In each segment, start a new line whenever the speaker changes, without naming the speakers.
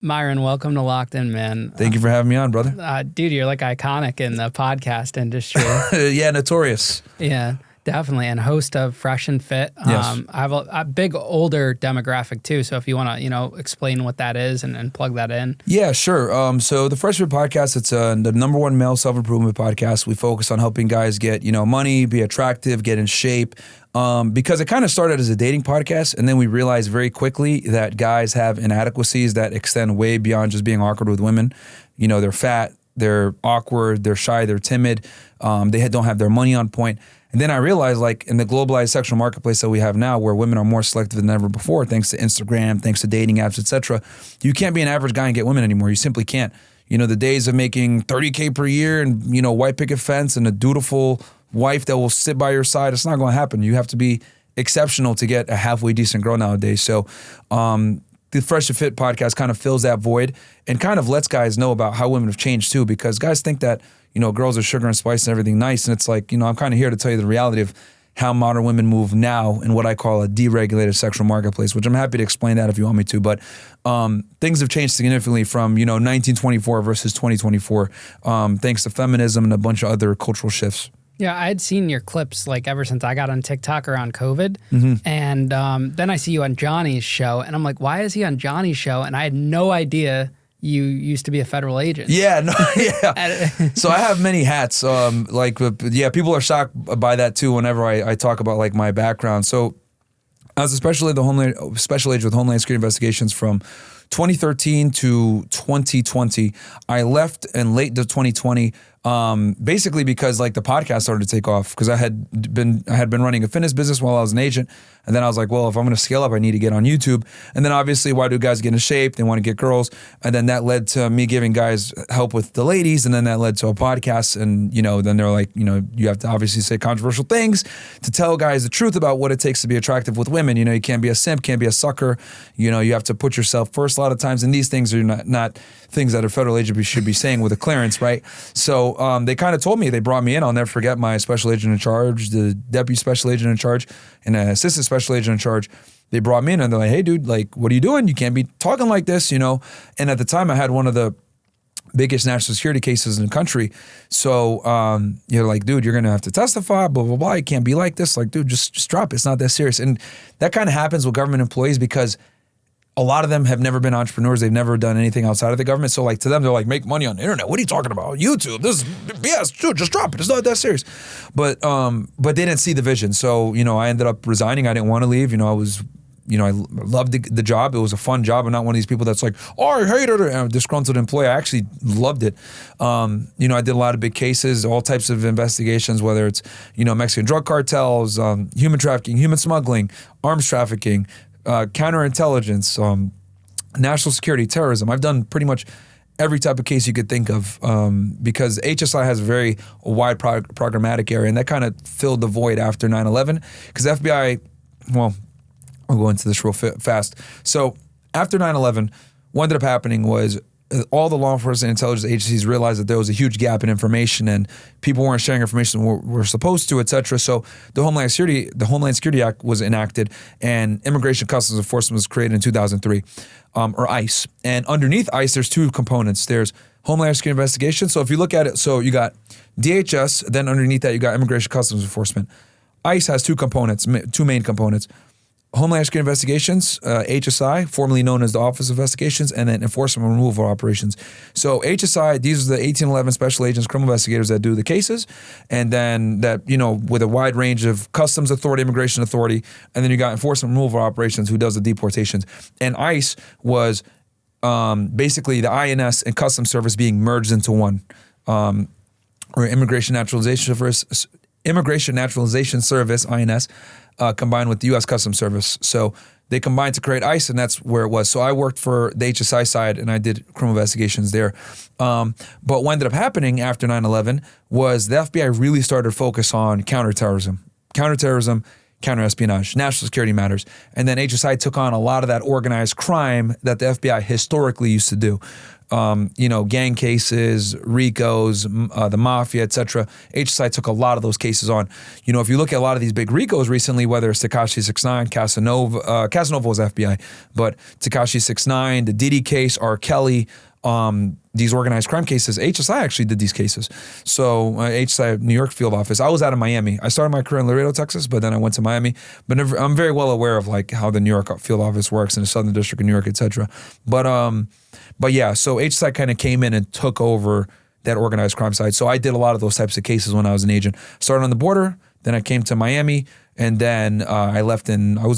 Myron, welcome to Locked In, man.
Thank you for having me on, brother.
Dude, you're like iconic in the podcast industry.
Yeah, notorious.
Yeah, definitely. And host of Fresh and Fit.
Yes.
I have a big older demographic too. So if you want to, explain what that is and plug that in.
Yeah, sure. So the Fresh and Fit podcast, it's the number one male self-improvement podcast. We focus on helping guys get, money, be attractive, get in shape. Because it kind of started as a dating podcast, and then we realized very quickly that guys have inadequacies that extend way beyond just being awkward with women. They're fat, they're awkward, they're shy, they're timid, they don't have their money on point. And then I realized, like, in the globalized sexual marketplace that we have now, where women are more selective than ever before, thanks to Instagram, thanks to dating apps, etc., you can't be an average guy and get women anymore. You simply can't. The days of making $30K per year and, white picket fence and a dutiful wife that will sit by your side, it's not going to happen. You have to be exceptional to get a halfway decent girl nowadays. So the Fresh and Fit podcast kind of fills that void and kind of lets guys know about how women have changed too, because guys think that, girls are sugar and spice and everything nice. And it's like, I'm kind of here to tell you the reality of how modern women move now in what I call a deregulated sexual marketplace, which I'm happy to explain that if you want me to. But things have changed significantly from, 1924 versus 2024, thanks to feminism and a bunch of other cultural shifts.
Yeah, I had seen your clips like ever since I got on TikTok around COVID.
Mm-hmm. And
then I see you on Johnny's show and I'm like, why is he on Johnny's show? And I had no idea you used to be a federal agent.
Yeah, no, yeah. So I have many hats. People are shocked by that too whenever I talk about like my background. So I was a special agent with Homeland Security Investigations from 2013 to 2020. I left in late 2020, basically because like the podcast started to take off, because I had been running a fitness business while I was an agent. And then I was like, well, if I'm going to scale up, I need to get on YouTube. And then obviously, why do guys get in shape? They want to get girls. And then that led to me giving guys help with the ladies. And then that led to a podcast. And, then they're like, you have to obviously say controversial things to tell guys the truth about what it takes to be attractive with women. You can't be a simp, can't be a sucker. You have to put yourself first a lot of times. And these things are not things that a federal agent should be saying with a clearance, right? So they kind of told me, they brought me in. I'll never forget my special agent in charge, the deputy special agent in charge, and an assistant special agent in charge. They brought me in and they're like, hey, dude, like, what are you doing? You can't be talking like this, And at the time I had one of the biggest national security cases in the country. So you're like, dude, you're going to have to testify, blah, blah, blah. You can't be like this. Like, dude, just drop it. It's not that serious. And that kind of happens with government employees because a lot of them have never been entrepreneurs. They've never done anything outside of the government. So like to them, they're like, make money on the internet. What are you talking about? YouTube, this is BS. Dude, just drop it. It's not that serious. But they didn't see the vision. So, I ended up resigning. I didn't want to leave. I loved the job. It was a fun job. I'm not one of these people that's like, oh, I hate it. I'm a disgruntled employee. I actually loved it. I did a lot of big cases, all types of investigations, whether it's, Mexican drug cartels, human trafficking, human smuggling, arms trafficking, counterintelligence, national security, terrorism. I've done pretty much every type of case you could think of because HSI has a very wide programmatic area, and that kind of filled the void after 9/11 because FBI, well, I'll go into this real fast. So after 9/11, what ended up happening was all the law enforcement and intelligence agencies realized that there was a huge gap in information and people weren't sharing information we're supposed to, et cetera. So the Homeland Security Act was enacted and Immigration Customs Enforcement was created in 2003, or ICE. And underneath ICE, there's two components. There's Homeland Security Investigations. So if you look at it, so you got DHS, then underneath that you got Immigration Customs Enforcement. ICE has two main components. Homeland Security Investigations, HSI, formerly known as the Office of Investigations, and then Enforcement and Removal Operations. So HSI, these are the 1811 special agents, criminal investigators that do the cases, and then that, with a wide range of Customs Authority, Immigration Authority, and then you got Enforcement and Removal Operations who does the deportations. And ICE was basically the INS and Customs Service being merged into one, or Immigration Naturalization Service, INS, combined with the U.S. Customs Service. So they combined to create ICE, and that's where it was. So I worked for the HSI side, and I did criminal investigations there. But what ended up happening after 9/11 was the FBI really started to focus on counterterrorism, counterespionage, national security matters. And then HSI took on a lot of that organized crime that the FBI historically used to do. gang cases, RICOs, the mafia, etc. HSI took a lot of those cases on. If you look at a lot of these big RICOs recently, whether it's Tekashi 6ix9ine, Casanova was FBI, but Tekashi 6ix9ine, the Diddy case, R. Kelly, these organized crime cases, HSI actually did these cases. So HSI New York field office, I was out of Miami. I started my career in Laredo, Texas, but then I went to Miami. But I'm very well aware of like how the New York field office works in the Southern District of New York, etc. But yeah, so HSI kind of came in and took over that organized crime side. So I did a lot of those types of cases when I was an agent. Started on the border, then I came to Miami, and then I was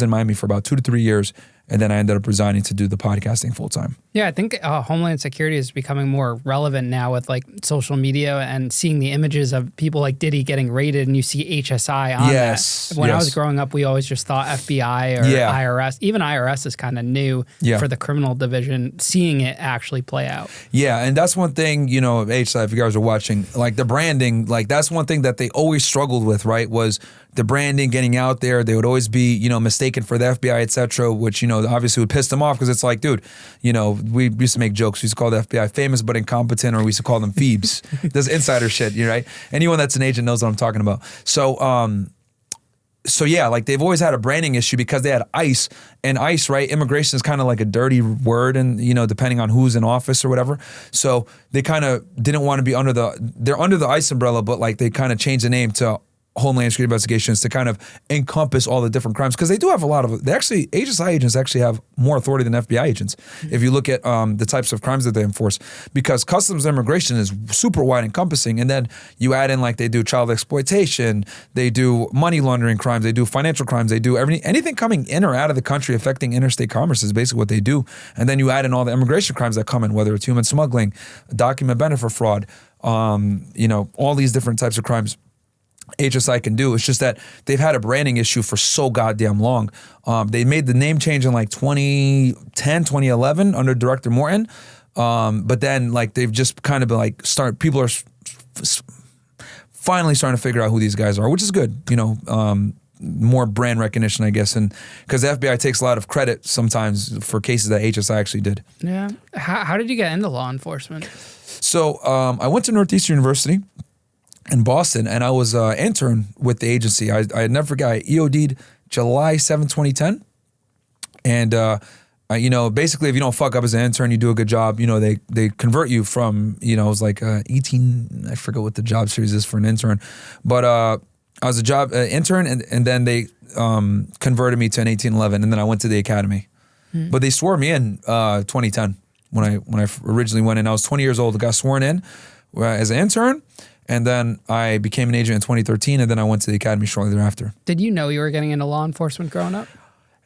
in Miami for about 2 to 3 years. And then I ended up resigning to do the podcasting full time.
Yeah, I think Homeland Security is becoming more relevant now with like social media and seeing the images of people like Diddy getting raided, and you see HSI on that. When I was growing up, we always just thought FBI or IRS. Even IRS is kind of new for the criminal division, seeing it actually play out. Yeah,
and that's one thing, HSI, if you guys are watching, like the branding, like that's one thing that they always struggled with, right, was the branding getting out there. They would always be, mistaken for the FBI, et cetera, which, obviously would piss them off because it's like, dude, we used to make jokes. We used to call the FBI famous but incompetent, or we used to call them Phoebes. This insider shit, right? Anyone that's an agent knows what I'm talking about. So yeah, like they've always had a branding issue because they had ICE, and ICE, right? Immigration is kind of like a dirty word, and depending on who's in office or whatever. So they kind of didn't want to be they're under the ICE umbrella, but like they kind of changed the name to Homeland Security Investigations to kind of encompass all the different crimes, because they do have a lot of, HSI agents actually have more authority than FBI agents. If you look at the types of crimes that they enforce, because customs and immigration is super wide encompassing, and then you add in like they do child exploitation, they do money laundering crimes, they do financial crimes, they do anything coming in or out of the country affecting interstate commerce is basically what they do. And then you add in all the immigration crimes that come in, whether it's human smuggling, document benefit fraud, all these different types of crimes HSI can do. It's just that they've had a branding issue for so goddamn long. They made the name change in like 2010, 2011 under Director Morton. But then like they've just kind of been like people are finally starting to figure out who these guys are, which is good, more brand recognition, I guess. And because the FBI takes a lot of credit sometimes for cases that HSI actually did.
Yeah. How did you get into law enforcement?
So I went to Northeastern University in Boston, and I was an intern with the agency. I never forgot, I EOD'd July 7, 2010. And, basically if you don't fuck up as an intern, you do a good job, they convert you from, it was like 18, I forget what the job series is for an intern. But I was a job intern, and then they converted me to an 1811, and then I went to the academy. But they swore me in 2010 when I originally went in. I was 20 years old, got sworn in as an intern. And then I became an agent in 2013, and then I went to the academy shortly thereafter.
Did you know you were getting into law enforcement growing up?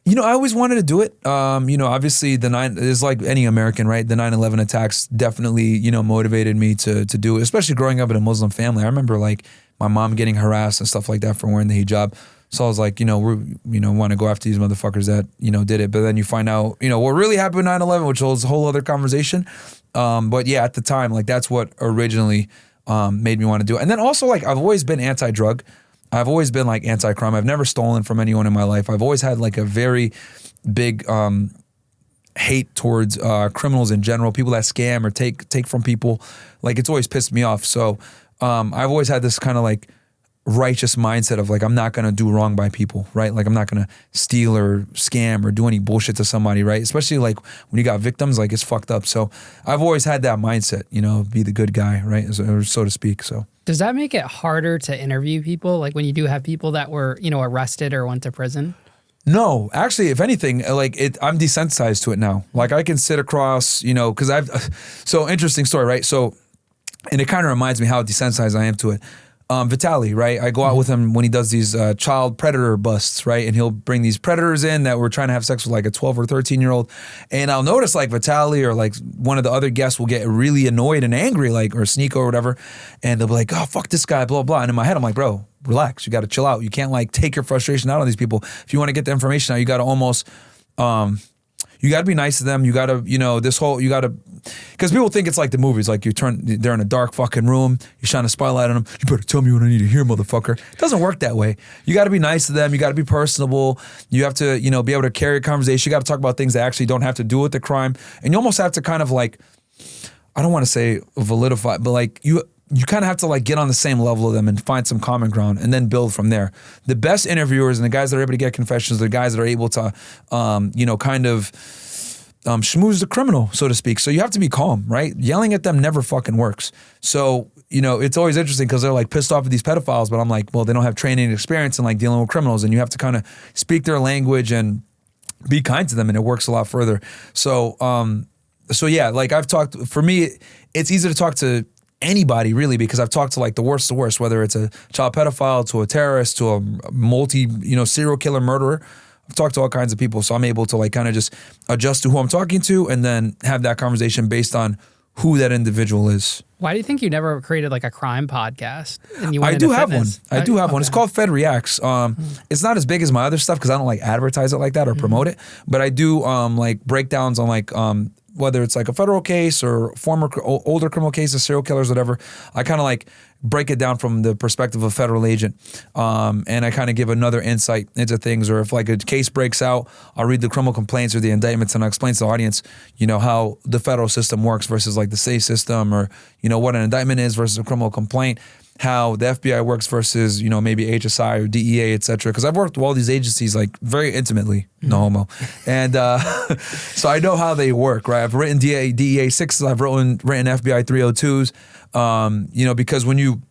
I always wanted to do it. Obviously it's like any American, right? The 9/11 attacks definitely, motivated me to do it, especially growing up in a Muslim family. I remember like my mom getting harassed and stuff like that for wearing the hijab. So I was like, want to go after these motherfuckers that, did it. But then you find out, what really happened with 9/11, which was a whole other conversation. But yeah, at the time, like that's what originally made me want to do it. And then also like I've always been anti-drug. I've always been like anti-crime. I've never stolen from anyone in my life. I've always had like a very big hate towards criminals in general, people that scam or take from people. Like it's always pissed me off. So I've always had this kind of like righteous mindset of like, I'm not going to do wrong by people, right? Like I'm not going to steal or scam or do any bullshit to somebody, right? Especially like when you got victims, like it's fucked up. So I've always had that mindset, be the good guy, right? So to speak, so.
Does that make it harder to interview people? Like when you do have people that were, arrested or went to prison?
No, actually, if anything, like I'm desensitized to it now. Like I can sit across, because so interesting story, right? So, and it kind of reminds me how desensitized I am to it. Vitaly, right? I go out with him when he does these child predator busts, right? And he'll bring these predators in that were trying to have sex with like a 12 or 13-year-old. And I'll notice like Vitaly or like one of the other guests will get really annoyed and angry, like, or Sneeko or whatever. And they'll be like, oh, fuck this guy, blah, blah. And in my head, I'm like, bro, relax. You got to chill out. You can't like take your frustration out on these people. If you want to get the information out, you got to almost, you got to be nice to them. You got to, because people think it's like the movies, like they're in a dark fucking room, you shine a spotlight on them, you better tell me what I need to hear, motherfucker. It doesn't work that way. You got to be nice to them. You got to be personable. You have to, be able to carry a conversation. You got to talk about things that actually don't have to do with the crime. And you almost have to kind of like, I don't want to say validify, but like you kind of have to like get on the same level of them and find some common ground and then build from there. The best interviewers and the guys that are able to get confessions, the guys that are able to, kind of schmooze the criminal, so to speak. So you have to be calm, right? Yelling at them never fucking works. So, it's always interesting because they're like pissed off at these pedophiles, but I'm like, well, they don't have training and experience in like dealing with criminals, and you have to kind of speak their language and be kind to them, and it works a lot further. So yeah, like I've talked, for me, it's easy to talk to anybody really, because I've talked to like the worst, whether it's a child pedophile, to a terrorist, to a serial killer murderer. I've talked to all kinds of people, so I'm able to like kind of just adjust to who I'm talking to and then have that conversation based on who that individual is.
Why do you think you never created like a crime podcast? And you
I do have one. It's called Fed Reacts. It's not as big as my other stuff because I don't like advertise it like that or promote it, but I do like breakdowns on like whether it's like a federal case or older criminal cases, serial killers, whatever. I kind of like break it down from the perspective of a federal agent. And I kind of give another insight into things. Or if like a case breaks out, I'll read the criminal complaints or the indictments and I'll explain to the audience, how the federal system works versus like the state system, or, what an indictment is versus a criminal complaint, how the FBI works versus, maybe HSI or DEA, et cetera. Because I've worked with all these agencies like very intimately, no homo. And so I know how they work, right? I've written DEA 6s, I've written FBI 302s, because when you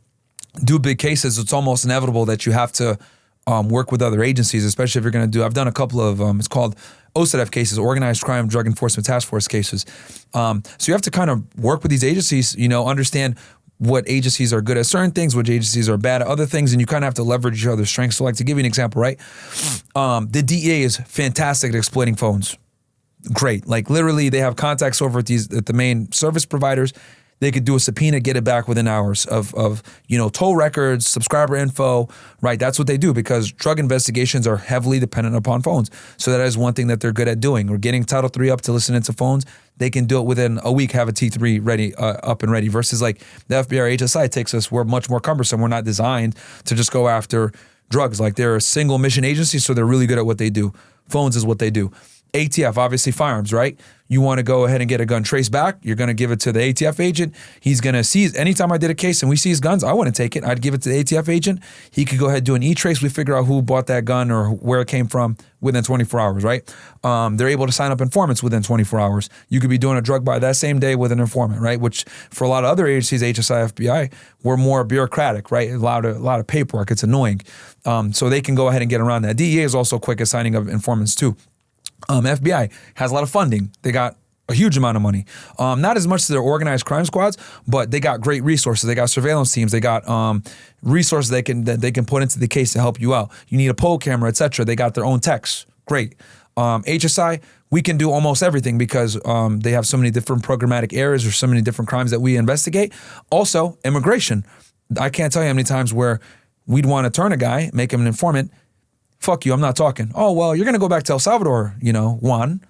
do big cases, it's almost inevitable that you have to work with other agencies, especially if you're going to I've done a couple of, it's called OCDF cases, Organized Crime Drug Enforcement Task Force cases. So you have to kind of work with these agencies, understand what agencies are good at certain things, which agencies are bad at other things, and you kind of have to leverage each other's strengths. So like to give you an example, right? The DEA is fantastic at exploiting phones. Great. Like literally they have contacts over at the main service providers. They could do a subpoena, get it back within hours of toll records, subscriber info, right? That's what they do because drug investigations are heavily dependent upon phones. So that is one thing that they're good at doing. Or getting Title III up to listening to phones. They can do it within a week, have a T3 ready, up and ready, versus like the FBI or HSI takes us, we're much more cumbersome. We're not designed to just go after drugs. Like they're a single mission agency, so they're really good at what they do. Phones is what they do. ATF, obviously firearms, right? You want to go ahead and get a gun traced back, you're going to give it to the ATF agent. He's going to seize, anytime I did a case and we seize guns, I wouldn't take it. I'd give it to the ATF agent. He could go ahead and do an E-trace. We figure out who bought that gun or where it came from within 24 hours, right? They're able to sign up informants within 24 hours. You could be doing a drug buy that same day with an informant, right? Which for a lot of other agencies, HSI, FBI, we're more bureaucratic, right? A lot of paperwork. It's annoying. So they can go ahead and get around that. DEA is also quick at signing up informants too. FBI has a lot of funding. They got a huge amount of money. Not as much as their organized crime squads, but they got great resources. They got surveillance teams. They got resources that they can put into the case to help you out. You need a poll camera, etc. They got their own techs. Great. HSI, we can do almost everything because they have so many different programmatic areas or so many different crimes that we investigate. Also, immigration. I can't tell you how many times where we'd want to turn a guy, make him an informant. Fuck you, I'm not talking. Oh, well, you're going to go back to El Salvador, Juan.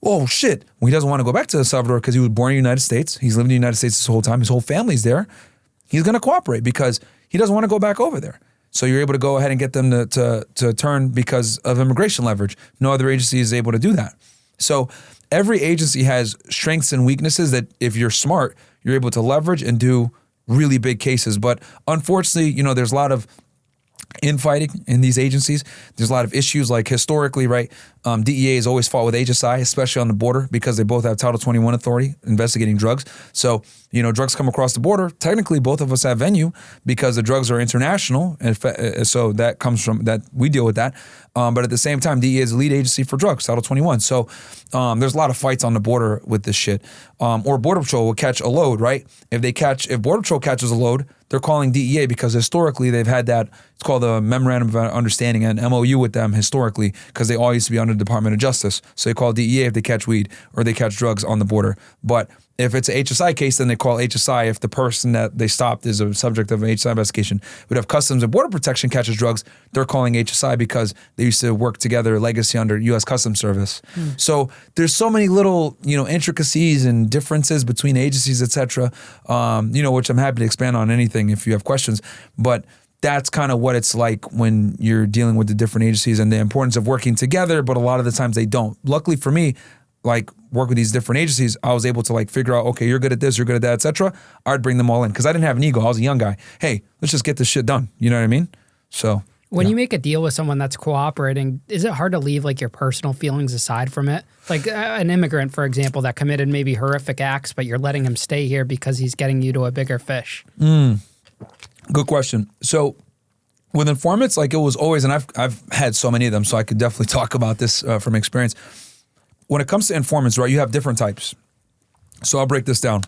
Oh, shit. Well, he doesn't want to go back to El Salvador because he was born in the United States. He's lived in the United States this whole time. His whole family's there. He's going to cooperate because he doesn't want to go back over there. So you're able to go ahead and get them to turn because of immigration leverage. No other agency is able to do that. So every agency has strengths and weaknesses that if you're smart, you're able to leverage and do really big cases. But unfortunately, there's a lot of infighting in these agencies. There's a lot of issues like historically, right? DEA has always fought with HSI, especially on the border because they both have Title 21 authority investigating drugs. So, drugs come across the border. Technically, both of us have venue because the drugs are international. And so that comes from that. We deal with that. But at the same time, DEA is the lead agency for drugs, Title 21. So there's a lot of fights on the border with this shit. Or Border Patrol will catch a load, right? If Border Patrol catches a load, they're calling DEA because historically they've had that, it's called a Memorandum of Understanding, an MOU with them historically because they all used to be under the Department of Justice. So they call DEA if they catch weed or they catch drugs on the border. But if it's an HSI case, then they call HSI if the person that they stopped is a subject of an HSI investigation. But if Customs and Border Protection catches drugs, they're calling HSI because they used to work together, legacy under U.S. Customs Service. So there's so many little, intricacies and differences between agencies, et cetera, which I'm happy to expand on anything if you have questions. But that's kind of what it's like when you're dealing with the different agencies and the importance of working together, but a lot of the times they don't. Luckily for me, like work with these different agencies, I was able to like figure out, okay, you're good at this, you're good at that, etc. I'd bring them all in because I didn't have an ego. I was a young guy. Hey, let's just get this shit done. You know what I mean? So
when you make a deal with someone that's cooperating, is it hard to leave like your personal feelings aside from it? Like an immigrant, for example, that committed maybe horrific acts, but you're letting him stay here because he's getting you to a bigger fish.
Good question. So with informants, like it was always, and I've had so many of them, so I could definitely talk about this from experience. When it comes to informants, right, you have different types. So I'll break this down.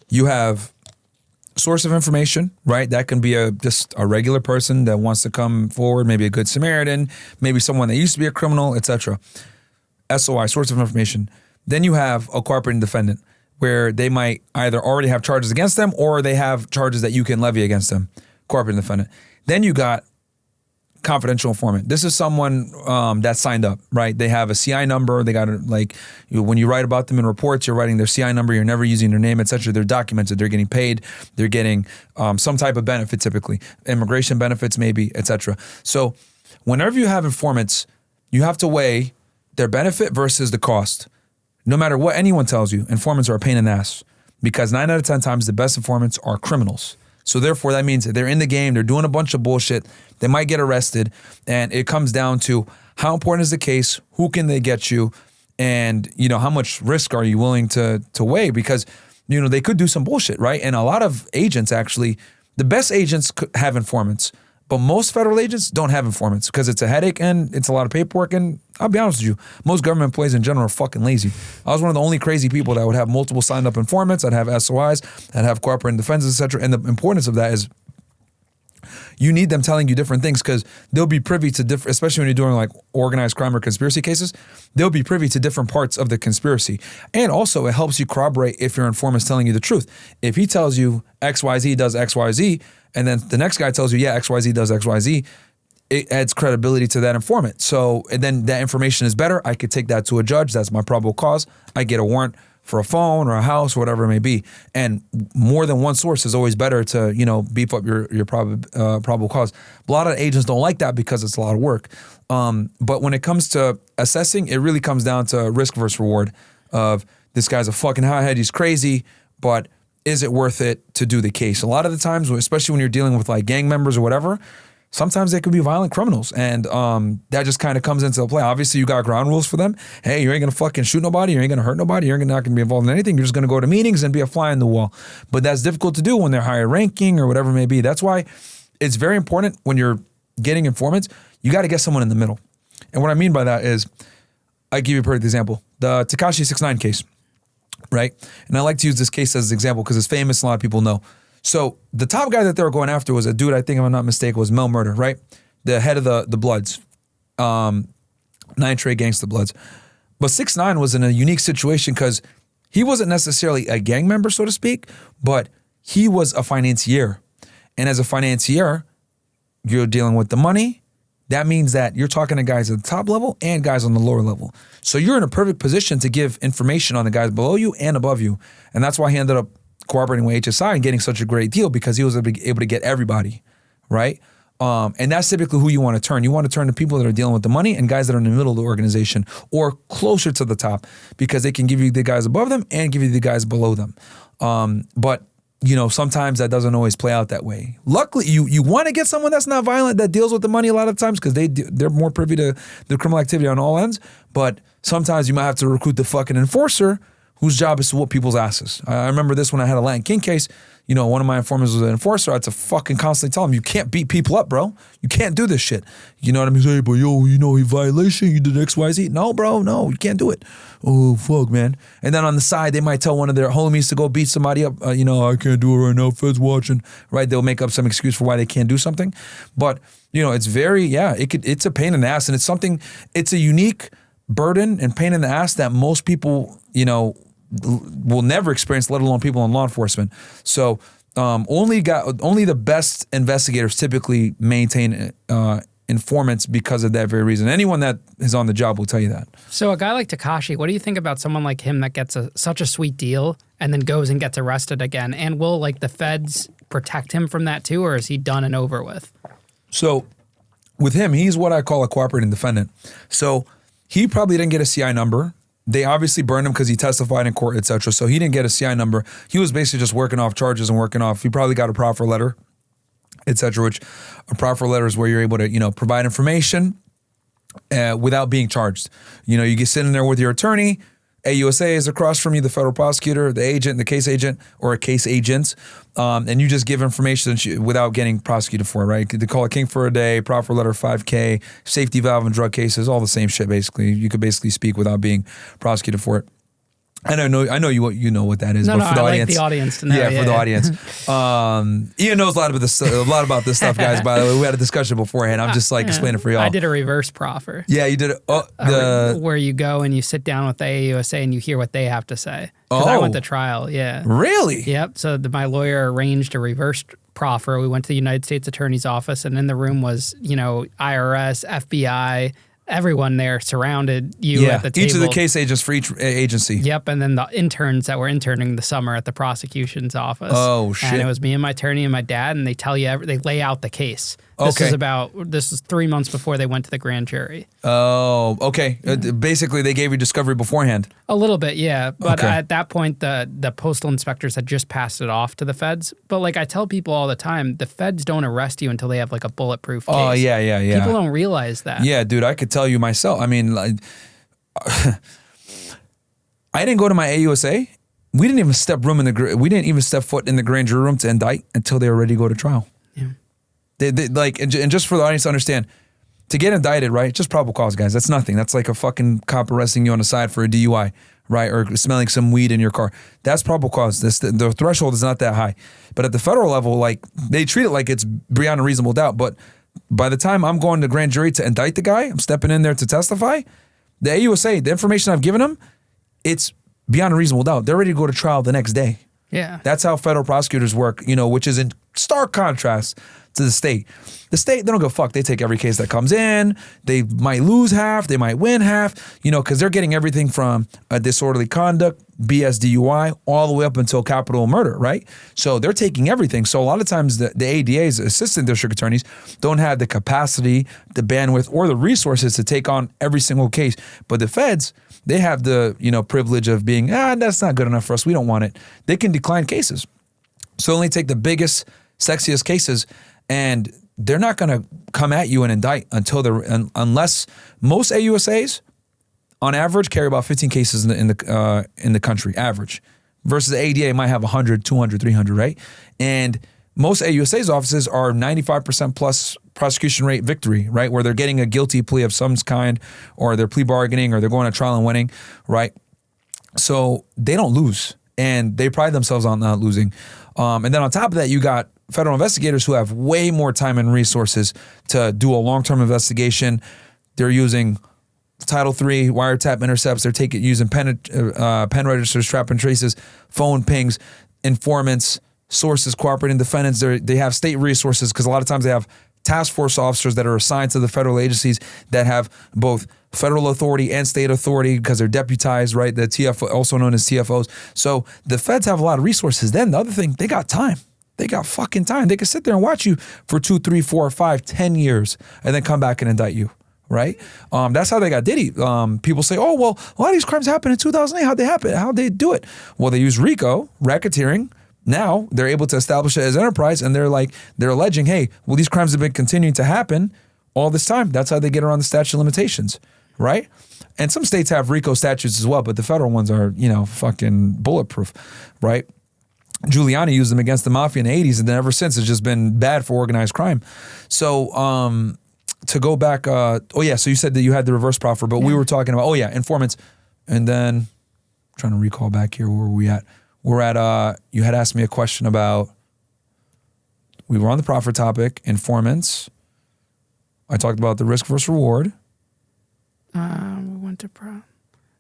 You have source of information, right? That can be just a regular person that wants to come forward, maybe a good Samaritan, maybe someone that used to be a criminal, etc. SOI, source of information. Then you have a cooperating defendant, where they might either already have charges against them or they have charges that you can levy against them. Cooperating defendant. Then you got confidential informant. This is someone that signed up, right? They have a CI number. They got like, when you write about them in reports, you're writing their CI number. You're never using their name, etc. They're documented. They're getting paid. They're getting some type of benefit, typically immigration benefits, maybe, etc. So whenever you have informants, you have to weigh their benefit versus the cost. No matter what anyone tells you, informants are a pain in the ass because 9 out of 10 times the best informants are criminals. So therefore, that means that they're in the game, they're doing a bunch of bullshit, they might get arrested, and it comes down to how important is the case, who can they get you, and how much risk are you willing to weigh? Because they could do some bullshit, right? And a lot of agents actually, the best agents have informants, but most federal agents don't have informants because it's a headache and it's a lot of paperwork. And I'll be honest with you, most government employees in general are fucking lazy. I was one of the only crazy people that would have multiple signed up informants. I'd have SOIs, I'd have cooperating defenses, etc. And the importance of that is you need them telling you different things because they'll be privy to different, especially when you're doing like organized crime or conspiracy cases, they'll be privy to different parts of the conspiracy. And also it helps you corroborate if your informant's telling you the truth. If he tells you XYZ does XYZ, and then the next guy tells you, yeah, XYZ does XYZ, it adds credibility to that informant. So, and then that information is better. I could take that to a judge. That's my probable cause. I get a warrant for a phone or a house or whatever it may be. And more than one source is always better to, beef up your probable cause. A lot of agents don't like that because it's a lot of work. But when it comes to assessing, it really comes down to risk versus reward of this guy's a fucking hothead, he's crazy, but is it worth it to do the case? A lot of the times, especially when you're dealing with like gang members or whatever, sometimes they could be violent criminals. And that just kind of comes into play. Obviously, you got ground rules for them. Hey, you ain't going to fucking shoot nobody. You ain't going to hurt nobody. You're not going to be involved in anything. You're just going to go to meetings and be a fly in the wall. But that's difficult to do when they're higher ranking or whatever it may be. That's why it's very important when you're getting informants, you got to get someone in the middle. And what I mean by that is, I give you a perfect example. The Tekashi 6ix9ine case. Right? And I like to use this case as an example because it's famous and a lot of people know. So the top guy that they were going after was a dude, I think if I'm not mistaken, was Mel Murder, right? The head of the Bloods. 9 Trey Gangsta Bloods. But 6ix9ine was in a unique situation because he wasn't necessarily a gang member, so to speak, but he was a financier. And as a financier, you're dealing with the money. That means that you're talking to guys at the top level and guys on the lower level. So you're in a perfect position to give information on the guys below you and above you. And that's why he ended up cooperating with HSI and getting such a great deal because he was able to get everybody, right? And that's typically who you want to turn. You want to turn to people that are dealing with the money and guys that are in the middle of the organization or closer to the top because they can give you the guys above them and give you the guys below them. But sometimes that doesn't always play out that way. Luckily, you want to get someone that's not violent, that deals with the money a lot of times because they're more privy to the criminal activity on all ends. But sometimes you might have to recruit the fucking enforcer whose job is to whoop people's asses. I remember this when I had a Latin King case. One of my informers was an enforcer. I had to fucking constantly tell him, you can't beat people up, bro. You can't do this shit. You know what I mean? Hey, but he violation, you did XYZ. No, bro, no, you can't do it. Oh, fuck, man. And then on the side, they might tell one of their homies to go beat somebody up. I can't do it right now, Fed's watching. Right? They'll make up some excuse for why they can't do something. But, it's very, it's a pain in the ass. And it's a unique burden and pain in the ass that most people, will never experience, let alone people in law enforcement. So only the best investigators typically maintain informants because of that very reason. Anyone that is on the job will tell you that.
So a guy like Tekashi, what do you think about someone like him that gets such a sweet deal and then goes and gets arrested again? And will the feds protect him from that too, or is he done and over with? So with him, he's what I call a cooperating defendant. So he probably didn't get a CI number.
They obviously burned him because he testified in court, etc. So he didn't get a CI number. He was basically just working off charges and working off. He probably got a proffer letter, etc. Which a proffer letter is where you're able to, provide information without being charged. You get sitting there with your attorney. AUSA is across from you, the federal prosecutor, the agent, the case agent, or a case agent, and you just give information without getting prosecuted for it, right? They call it king for a day, proffer letter 5K, safety valve and drug cases, all the same shit basically. You could basically speak without being prosecuted for it. And I know you know what that is, but for the audience,
like the audience to know.
Yeah, for the audience. Ian knows a lot about this stuff, guys. By the way, we had a discussion beforehand. I'm just explaining for y'all.
I did a reverse proffer.
Yeah, you did it.
Where you go and you sit down with the AUSA and you hear what they have to say. Because I went to trial. Yeah.
Really?
Yep. So my lawyer arranged a reverse proffer. We went to the United States Attorney's Office, and in the room was IRS, FBI. Everyone there surrounded you at the table.
Each of the case agents for each agency.
Yep, and then the interns that were interning the summer at the prosecution's office.
Oh, shit.
And it was me and my attorney and my dad, and they tell you, they lay out the case. This is 3 months before they went to the grand jury.
Oh, okay. Basically, they gave you discovery beforehand.
A little bit, yeah. But at that point, the postal inspectors had just passed it off to the feds. But I tell people all the time, the feds don't arrest you until they have a bulletproof case.
Oh, yeah.
People don't realize that.
Yeah, dude, I could tell you myself. I mean, I didn't go to my AUSA. We didn't even step foot in the grand jury room to indict until they were ready to go to trial.
Yeah.
And just for the audience to understand, to get indicted, right? Just probable cause, guys. That's nothing. That's like a fucking cop arresting you on the side for a DUI, right? Or smelling some weed in your car. That's probable cause. The threshold is not that high. But at the federal level, they treat it like it's beyond a reasonable doubt. But by the time I'm going to grand jury to indict the guy, I'm stepping in there to testify, the AUSA, the information I've given them, it's beyond a reasonable doubt. They're ready to go to trial the next day.
Yeah.
That's how federal prosecutors work, which is in stark contrast to the state. The state, they don't give a fuck. They take every case that comes in. They might lose half. They might win half, because they're getting everything from a disorderly conduct, BS DUI, all the way up until capital murder, right? So they're taking everything. So a lot of times the ADAs, assistant district attorneys, don't have the capacity, the bandwidth, or the resources to take on every single case. But the feds, they have the, privilege of being, that's not good enough for us. We don't want it. They can decline cases. So only take the biggest, sexiest cases, and they're not going to come at you and indict unless most AUSAs, on average, carry about 15 cases in the country, average, versus the ADA might have 100, 200, 300, right? And most AUSA's offices are 95% plus prosecution rate victory, right? Where they're getting a guilty plea of some kind, or they're plea bargaining, or they're going to trial and winning, right? So they don't lose, and they pride themselves on not losing. And then on top of that, you got federal investigators who have way more time and resources to do a long-term investigation. They're using Title III, wiretap intercepts. They're using pen registers, trap and traces, phone pings, informants, sources, cooperating defendants. They have state resources because a lot of times they have task force officers that are assigned to the federal agencies that have both federal authority and state authority because they're deputized, right? The TFO, also known as TFOs. So the feds have a lot of resources. Then the other thing, they got time. They got fucking time. They can sit there and watch you for 2, 3, 4, 5, 10 years and then come back and indict you, right? That's how they got Diddy. People say, oh, well, a lot of these crimes happened in 2008. How'd they happen? How'd they do it? Well, they use RICO, racketeering. Now they're able to establish it as enterprise, and they're alleging, hey, well, these crimes have been continuing to happen all this time. That's how they get around the statute of limitations, right? And some states have RICO statutes as well, but the federal ones are, fucking bulletproof, right? Giuliani used them against the mafia in the 80s, and then ever since it's just been bad for organized crime. So to go back, so you said that you had the reverse proffer, but we were talking about, informants. And then, trying to recall back here, where were we at? We're at, you had asked me a question about, we were on the proffer topic, informants. I talked about the risk versus reward.
We went to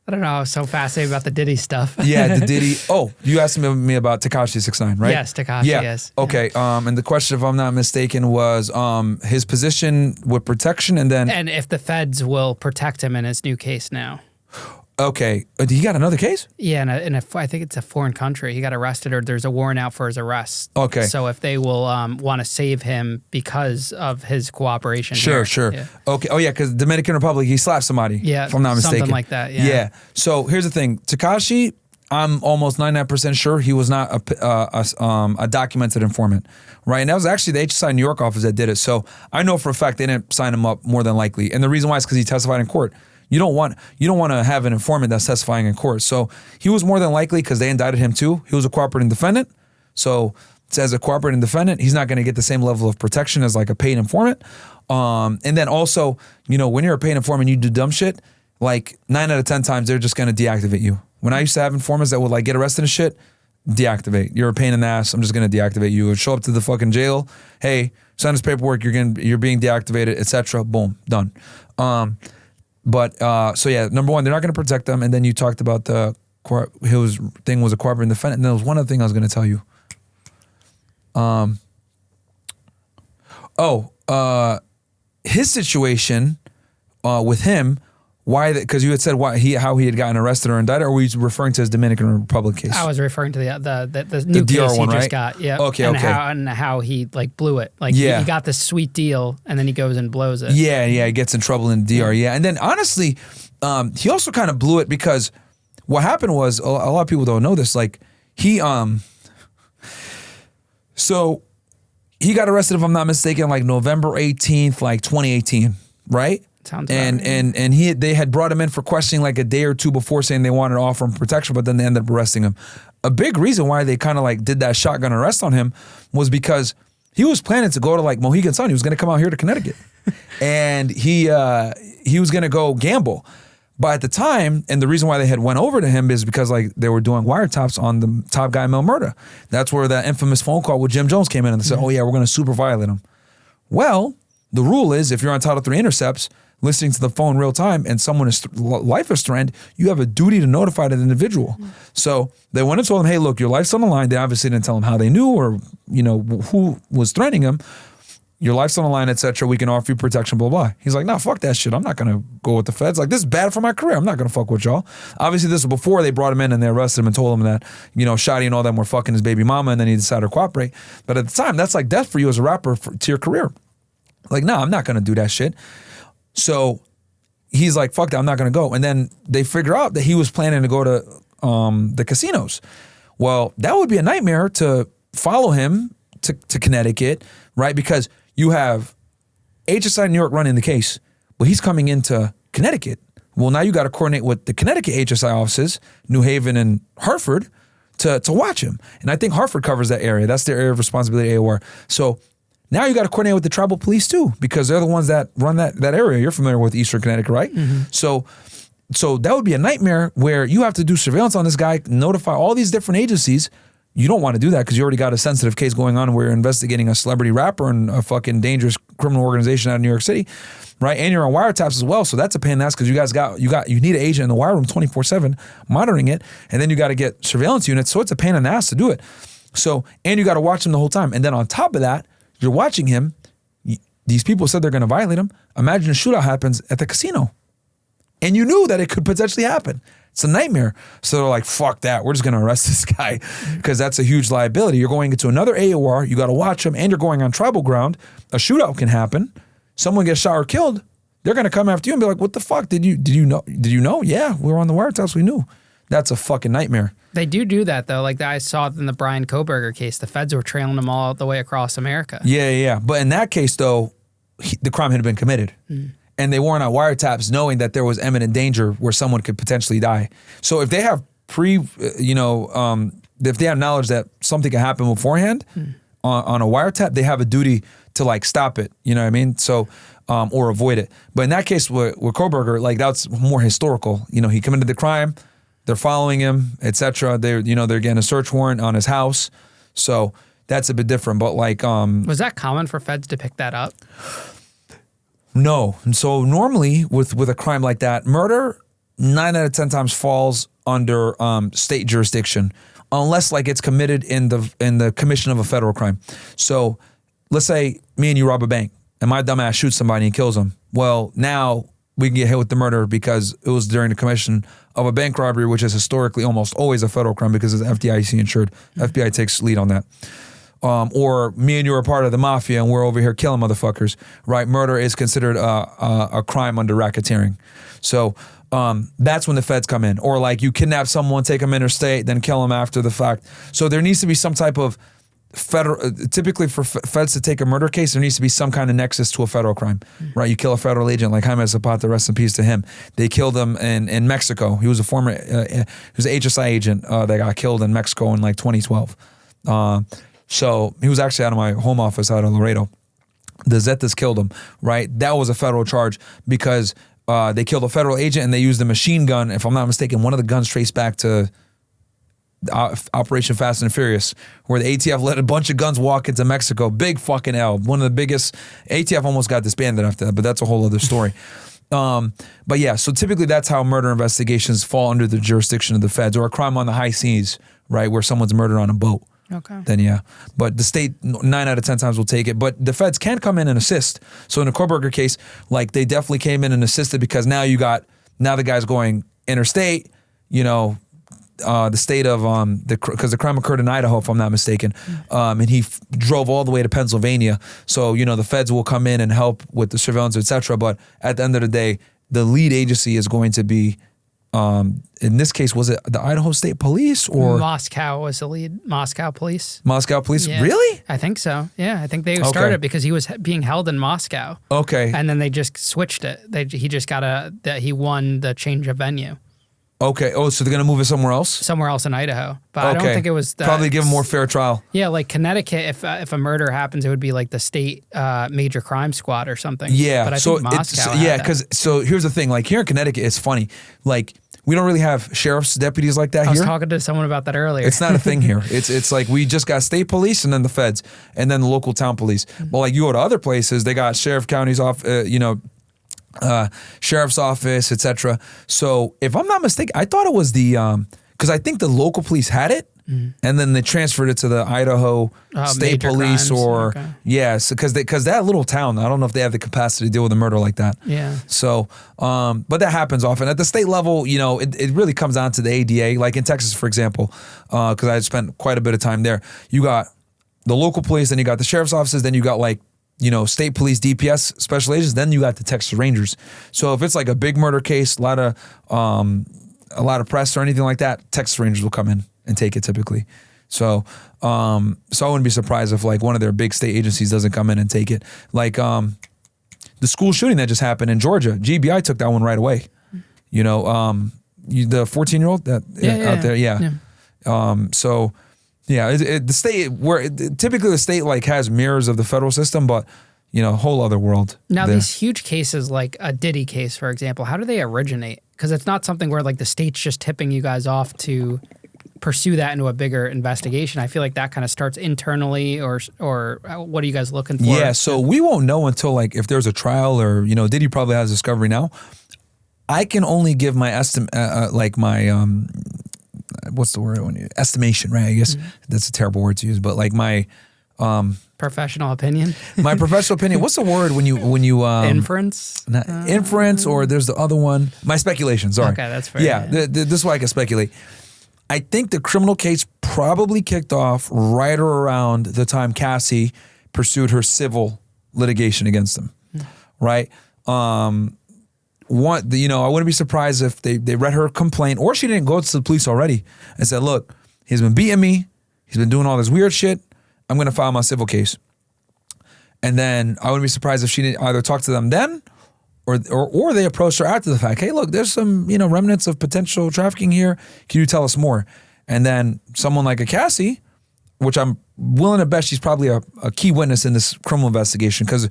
I don't know. I was so fascinated about the Diddy stuff.
Yeah, the Diddy. Oh, you asked me about Tekashi 6ix9ine, right?
Yes, Tekashi, yes.
Okay, and the question, if I'm not mistaken, was his position with protection and then...
And if the feds will protect him in his new case now.
Okay. He got another case?
Yeah, I think it's a foreign country. He got arrested, or there's a warrant out for his arrest.
Okay.
So if they will want to save him because of his cooperation.
Sure.
Yeah.
Okay. Oh, yeah, because Dominican Republic, he slapped somebody.
Yeah,
if I'm not mistaken.
something like that. Yeah.
So here's the thing. Tekashi, I'm almost 99% sure he was not a documented informant, right? And that was actually the HSI New York office that did it. So I know for a fact they didn't sign him up more than likely. And the reason why is because he testified in court. You don't want to have an informant that's testifying in court. So he was more than likely, because they indicted him too. He was a cooperating defendant. So as a cooperating defendant, he's not going to get the same level of protection as like a paid informant. And then also, when you're a paid informant, you do dumb shit. Like 9 out of 10 times, they're just going to deactivate you. When I used to have informants that would like get arrested and shit, deactivate. You're a pain in the ass. I'm just going to deactivate you. Show up to the fucking jail. Hey, sign this paperwork. You're being deactivated, etc. Boom, done. So yeah, number one, they're not going to protect them. And then you talked about his thing was a cooperating defendant. And there was one other thing I was going to tell you. His situation with him. Why? Because you had said how he had gotten arrested or indicted, or were you referring to his Dominican Republic case?
I was referring to the new
DR
case
one,
he just
right?
got. Yeah.
Okay.
And how he like blew it. Like he got this sweet deal, and then he goes and blows it.
Yeah. He gets in trouble in DR. Yeah. And then honestly, he also kind of blew it because what happened was a lot of people don't know this. Like so he got arrested, if I'm not mistaken, like November 18th, like 2018, right?
Sounds
and they had brought him in for questioning like a day or two before, saying they wanted to offer him protection, but then they ended up arresting him. A big reason why they kind of like did that shotgun arrest on him was because he was planning to go to like Mohegan Sun. He was going to come out here to Connecticut, and he was going to go gamble. But at the time, and the reason why they had went over to him is because like they were doing wiretaps on the top guy, Mel Murda. That's where that infamous phone call with Jim Jones came in, and they said, "Oh yeah, we're going to super violate him." Well, the rule is if you're on Title III intercepts, listening to the phone real time, and someone's life is threatened, you have a duty to notify that individual. So they went and told him, hey, look, your life's on the line. They obviously didn't tell him how they knew or, who was threatening him. Your life's on the line, etc. We can offer you protection, blah, blah. He's like, nah, fuck that shit. I'm not going to go with the feds. Like, this is bad for my career. I'm not going to fuck with y'all. Obviously, this was before they brought him in and they arrested him and told him that, Shotty and all them were fucking his baby mama, and then he decided to cooperate. But at the time, that's like death for you as a rapper to your career. Like, nah, I'm not going to do that shit. So he's like, fuck that, I'm not going to go. And then they figure out that he was planning to go to the casinos. Well, that would be a nightmare to follow him to Connecticut, right? Because you have HSI New York running the case, but he's coming into Connecticut. Well, now you got to coordinate with the Connecticut HSI offices, New Haven and Hartford, to watch him. And I think Hartford covers that area. That's their area of responsibility, AOR. So now you got to coordinate with the tribal police too, because they're the ones that run that area. You're familiar with Eastern Connecticut, right? Mm-hmm. So that would be a nightmare where you have to do surveillance on this guy, notify all these different agencies. You don't want to do that because you already got a sensitive case going on where you're investigating a celebrity rapper and a fucking dangerous criminal organization out of New York City, right? And you're on wiretaps as well. So that's a pain in the ass because you need an agent in the wire room 24/7 monitoring it, and then you got to get surveillance units. So it's a pain in the ass to do it. So, and you got to watch them the whole time. And then on top of that, you're watching him. These people said they're going to violate him. Imagine a shootout happens at the casino. And you knew that it could potentially happen. It's a nightmare. So they're like, fuck that. We're just going to arrest this guy because that's a huge liability. You're going into another AOR. You got to watch him, and you're going on tribal ground. A shootout can happen. Someone gets shot or killed. They're going to come after you and be like, what the fuck? Did you know? Yeah, we were on the wiretaps. We knew. That's a fucking nightmare.
They do that, though. Like I saw it in the Brian Koberger case. The feds were trailing them all the way across America.
Yeah. But in that case, though, the crime had been committed. Mm. And they weren't on wiretaps knowing that there was imminent danger where someone could potentially die. So if they have if they have knowledge that something can happen beforehand on a wiretap, they have a duty to like stop it. You know what I mean? So, or avoid it. But in that case with Koberger, like that's more historical. He committed the crime. They're following him, etc. They're getting a search warrant on his house. So that's a bit different. But like,
was that common for feds to pick that up?
No. And so normally with a crime like that, murder 9 out of 10 times falls under state jurisdiction, unless like it's committed in the commission of a federal crime. So let's say me and you rob a bank and my dumbass shoots somebody and kills them. Well, now we can get hit with the murder because it was during the commission of a bank robbery, which is historically almost always a federal crime because it's FDIC insured. FBI takes lead on that. Or me and you are part of the mafia and we're over here killing motherfuckers, right? Murder is considered a crime under racketeering. So that's when the feds come in. Or like you kidnap someone, take them interstate, then kill them after the fact. So there needs to be some type of federal, typically for feds to take a murder case, there needs to be some kind of nexus to a federal crime, right? You kill a federal agent like Jaime Zapata, rest in peace to him. They killed him in Mexico. He was a former, he was an HSI agent that got killed in Mexico in like 2012. So he was actually out of my home office out of Laredo. The Zetas killed him, right? That was a federal charge because they killed a federal agent and they used a machine gun. If I'm not mistaken, one of the guns traced back to Operation Fast and Furious, where the ATF let a bunch of guns walk into Mexico. Big fucking L. One of the biggest. ATF almost got disbanded after that, but that's a whole other story. But yeah, so typically that's how murder investigations fall under the jurisdiction of the feds, or a crime on the high seas, right, where someone's murdered on a boat.
Okay.
Then yeah. But the state 9 out of 10 times will take it. But the feds can come in and assist. So in the Koberger case, like they definitely came in and assisted because now the guy's going interstate, you know, the state of, because the crime occurred in Idaho, if I'm not mistaken. And he drove all the way to Pennsylvania. So, you know, the feds will come in and help with the surveillance, et cetera. But at the end of the day, the lead agency is going to be, in this case, was it the Idaho State Police or
Moscow was the lead? Moscow Police.
Moscow Police?
Yeah.
Really?
I think so. Yeah, I think they started because he was being held in Moscow.
Okay.
And then they just switched it. He just got he won the change of venue.
Okay. Oh, so they're gonna move it somewhere else?
Somewhere else in Idaho, but I don't think it was
probably give them more fair trial.
Yeah, like Connecticut, if a murder happens, it would be like the state major crime squad or something.
Yeah.
But I think Moscow.
Because here's the thing. Like here in Connecticut, it's funny. Like we don't really have sheriff's deputies like that here.
I was talking to someone about that earlier.
It's not a thing here. It's like we just got state police and then the feds and then the local town police. But like you go to other places, they got sheriff counties off. Sheriff's office, etc. So if I'm not mistaken, I thought it was the because I think the local police had it, and then they transferred it to the Idaho State Police, or yes, because that little town, I don't know if they have the capacity to deal with a murder like that.
Yeah.
So, but that happens often at the state level. You know, it really comes down to the ADA. Like in Texas, for example, because I spent quite a bit of time there. You got the local police, then you got the sheriff's offices, then you got like, you know, state police, DPS, special agents, then you got the Texas Rangers. So if it's like a big murder case, a lot of press or anything like that, Texas Rangers will come in and take it typically. So I wouldn't be surprised if like one of their big state agencies doesn't come in and take it. Like the school shooting that just happened in Georgia, GBI took that one right away. You know, the 14-year-old that out there, yeah. So. Yeah, the state typically the state like has mirrors of the federal system, but you know, whole other world.
Now these huge cases like a Diddy case, for example, how do they originate? Because it's not something where like the state's just tipping you guys off to pursue that into a bigger investigation. I feel like that kind of starts internally, or what are you guys looking for?
Yeah, so we won't know until like if there's a trial, or you know, Diddy probably has discovery now. I can only give my estimate, like my what's the word? Estimation, right? I guess that's a terrible word to use, but like my
professional opinion.
My professional opinion. What's the word when you
inference?
Inference, or there's the other one. My speculation. Sorry.
Okay, that's fair.
Yeah, this is why I can speculate. I think the criminal case probably kicked off right around the time Cassie pursued her civil litigation against him, right? I wouldn't be surprised if they read her complaint, or she didn't go to the police already and said, look, he's been beating me. He's been doing all this weird shit. I'm going to file my civil case. And then I wouldn't be surprised if she didn't either talk to them then, or they approached her after the fact. Hey, look, there's some, remnants of potential trafficking here. Can you tell us more? And then someone like a Cassie, which I'm willing to bet she's probably a key witness in this criminal investigation. Because,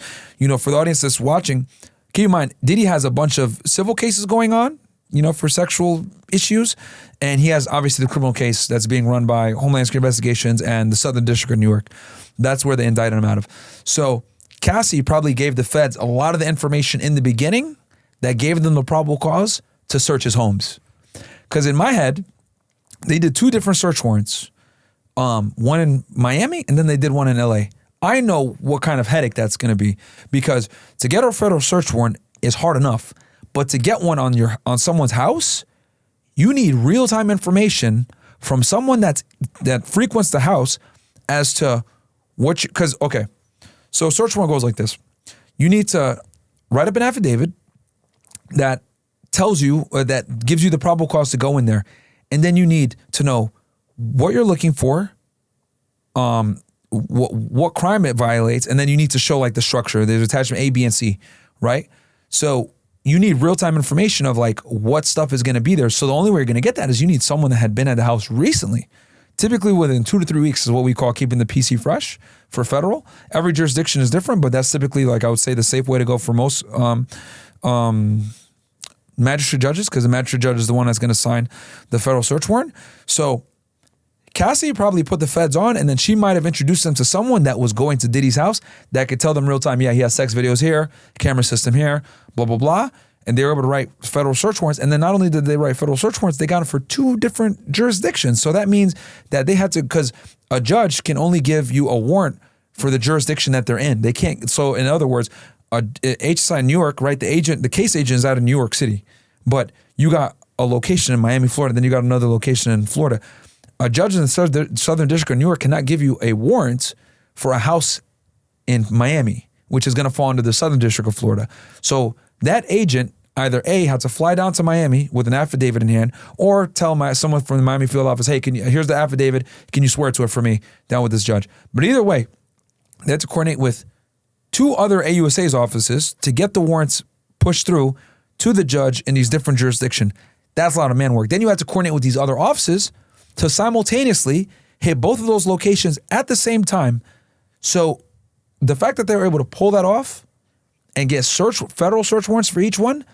for the audience that's watching, keep in mind, Diddy has a bunch of civil cases going on, for sexual issues. And he has obviously the criminal case that's being run by Homeland Security Investigations and the Southern District of New York. That's where they indicted him out of. So Cassie probably gave the feds a lot of the information in the beginning that gave them the probable cause to search his homes. Because in my head, they did 2 different search warrants. One in Miami, and then they did one in LA. I know what kind of headache that's going to be, because to get a federal search warrant is hard enough, But to get one on someone's house, you need real-time information from someone that frequents the house as to what you, because, okay, so search warrant goes like this. You need to write up an affidavit that tells you, that gives you the probable cause to go in there. And then you need to know what you're looking for, what crime it violates, and then you need to show like the structure. There's attachment A, B, and C, right? So you need real-time information of like what stuff is going to be there. So the only way you're going to get that is you need someone that had been at the house recently. Typically within 2 to 3 weeks is what we call keeping the PC fresh for federal. Every jurisdiction is different, but that's typically, like I would say, the safe way to go for most magistrate judges, because the magistrate judge is the one that's going to sign the federal search warrant. So Cassie probably put the feds on, and then she might have introduced them to someone that was going to Diddy's house that could tell them real time, yeah, he has sex videos here, camera system here, blah, blah, blah. And they were able to write federal search warrants. And then not only did they write federal search warrants, they got them for 2 different jurisdictions. So that means that they had to, because a judge can only give you a warrant for the jurisdiction that they're in. They can't, so in other words, HSI in New York, right? The case agent is out of New York City, but you got a location in Miami, Florida, then you got another location in Florida. A judge in the Southern District of New York cannot give you a warrant for a house in Miami, which is going to fall under the Southern District of Florida. So that agent either A, had to fly down to Miami with an affidavit in hand, or tell someone from the Miami field office, hey, here's the affidavit, can you swear to it for me down with this judge? But either way, they had to coordinate with 2 other AUSA's offices to get the warrants pushed through to the judge in these different jurisdictions. That's a lot of man work. Then you have to coordinate with these other offices to simultaneously hit both of those locations at the same time. So the fact that they were able to pull that off and get federal search warrants for each one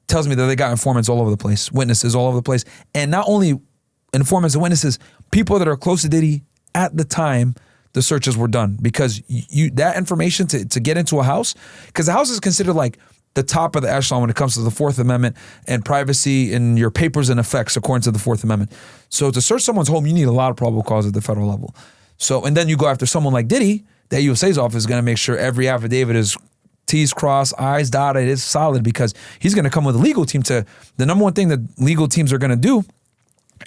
tells me that they got informants all over the place, witnesses all over the place. And not only informants and witnesses, people that are close to Diddy at the time the searches were done. Because that information to get into a house, because the house is considered like the top of the echelon when it comes to the Fourth Amendment and privacy and your papers and effects according to the Fourth Amendment. So to search someone's home, you need a lot of probable cause at the federal level. So, and then you go after someone like Diddy, the USA's office is going to make sure every affidavit is T's crossed, I's dotted, is solid, because he's going to come with a legal team the number one thing that legal teams are going to do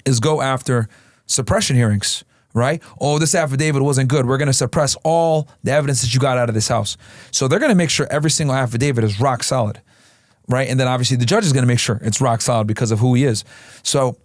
is go after suppression hearings, right? Oh, this affidavit wasn't good. We're going to suppress all the evidence that you got out of this house. So they're going to make sure every single affidavit is rock solid, right? And then obviously the judge is going to make sure it's rock solid because of who he is. So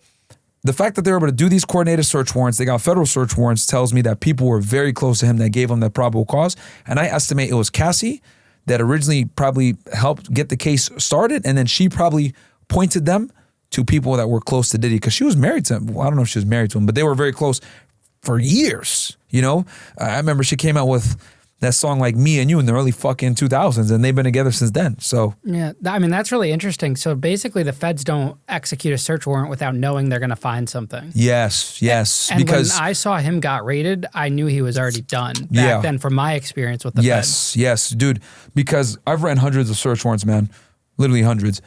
the fact that they're able to do these coordinated search warrants, they got federal search warrants, tells me that people were very close to him that gave him that probable cause. And I estimate it was Cassie that originally probably helped get the case started, and then she probably pointed them to people that were close to Diddy, because she was married to him. Well, I don't know if she was married to him, but they were very close for years, you know? I remember she came out with that song like Me and You in the early fucking 2000s, and they've been together since then. So
yeah, I mean, that's really interesting. So basically the feds don't execute a search warrant without knowing they're going to find something.
Yes.
And
because
when I saw him got raided, I knew he was already done back then from my experience with the feds.
Yes, dude, because I've ran hundreds of search warrants, man, literally hundreds.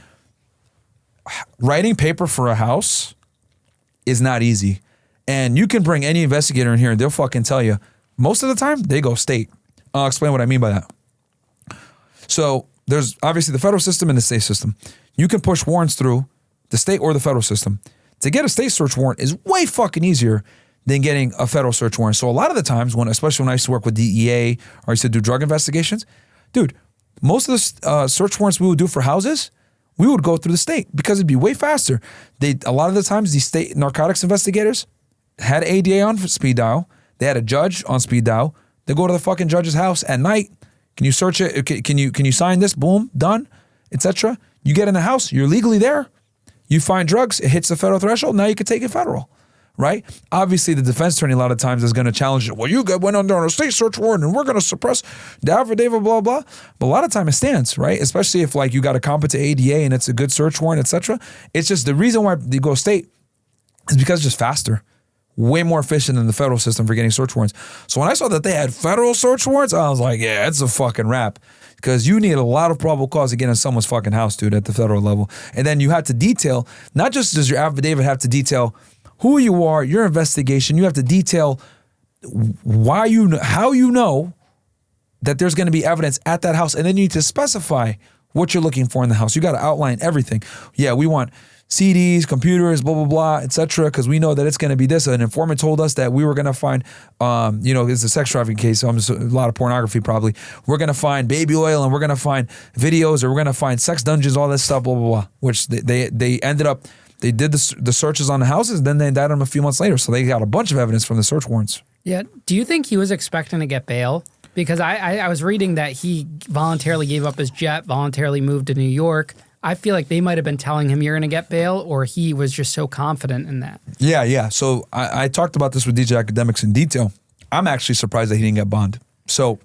Writing paper for a house is not easy. And you can bring any investigator in here and they'll fucking tell you, most of the time they go state. I'll explain what I mean by that. So there's obviously the federal system and the state system. You can push warrants through the state or the federal system. To get a state search warrant is way fucking easier than getting a federal search warrant. So a lot of the times, especially when I used to work with DEA or I used to do drug investigations, dude, most of the search warrants we would do for houses, we would go through the state because it'd be way faster. A lot of the times, these state narcotics investigators had ADA on for speed dial. They had a judge on speed dial. They go to the fucking judge's house at night. Can you search it? Can you sign this? Boom, done, etc. You get in the house, you're legally there. You find drugs, it hits the federal threshold. Now you can take it federal, right? Obviously, the defense attorney a lot of times is going to challenge it. Well, you went under on a state search warrant, and we're going to suppress the affidavit, blah blah. But a lot of time it stands, right? Especially if like you got a competent ADA and it's a good search warrant, etc. It's just the reason why they go state is because it's just faster. Way more efficient than the federal system for getting search warrants. So when I saw that they had federal search warrants, I was like, yeah, it's a fucking wrap. Because you need a lot of probable cause to get in someone's fucking house, dude, at the federal level. And then you have to detail, not just does your affidavit have to detail who you are, your investigation, you have to detail how you know that there's going to be evidence at that house. And then you need to specify what you're looking for in the house. You got to outline everything. Yeah, we want CDs, computers, blah, blah, blah, etc. Because we know that it's going to be this. An informant told us that we were going to find, it's a sex trafficking case, so a lot of pornography probably. We're going to find baby oil, and we're going to find videos, or we're going to find sex dungeons, all this stuff, blah, blah, blah. Which they ended up, they did the searches on the houses, then they indicted him a few months later. So they got a bunch of evidence from the search warrants.
Yeah. Do you think he was expecting to get bail? Because I was reading that he voluntarily gave up his jet, voluntarily moved to New York. I feel like they might have been telling him you're going to get bail, or he was just so confident in that.
Yeah. So I talked about this with DJ Academics in detail. I'm actually surprised that he didn't get bond. So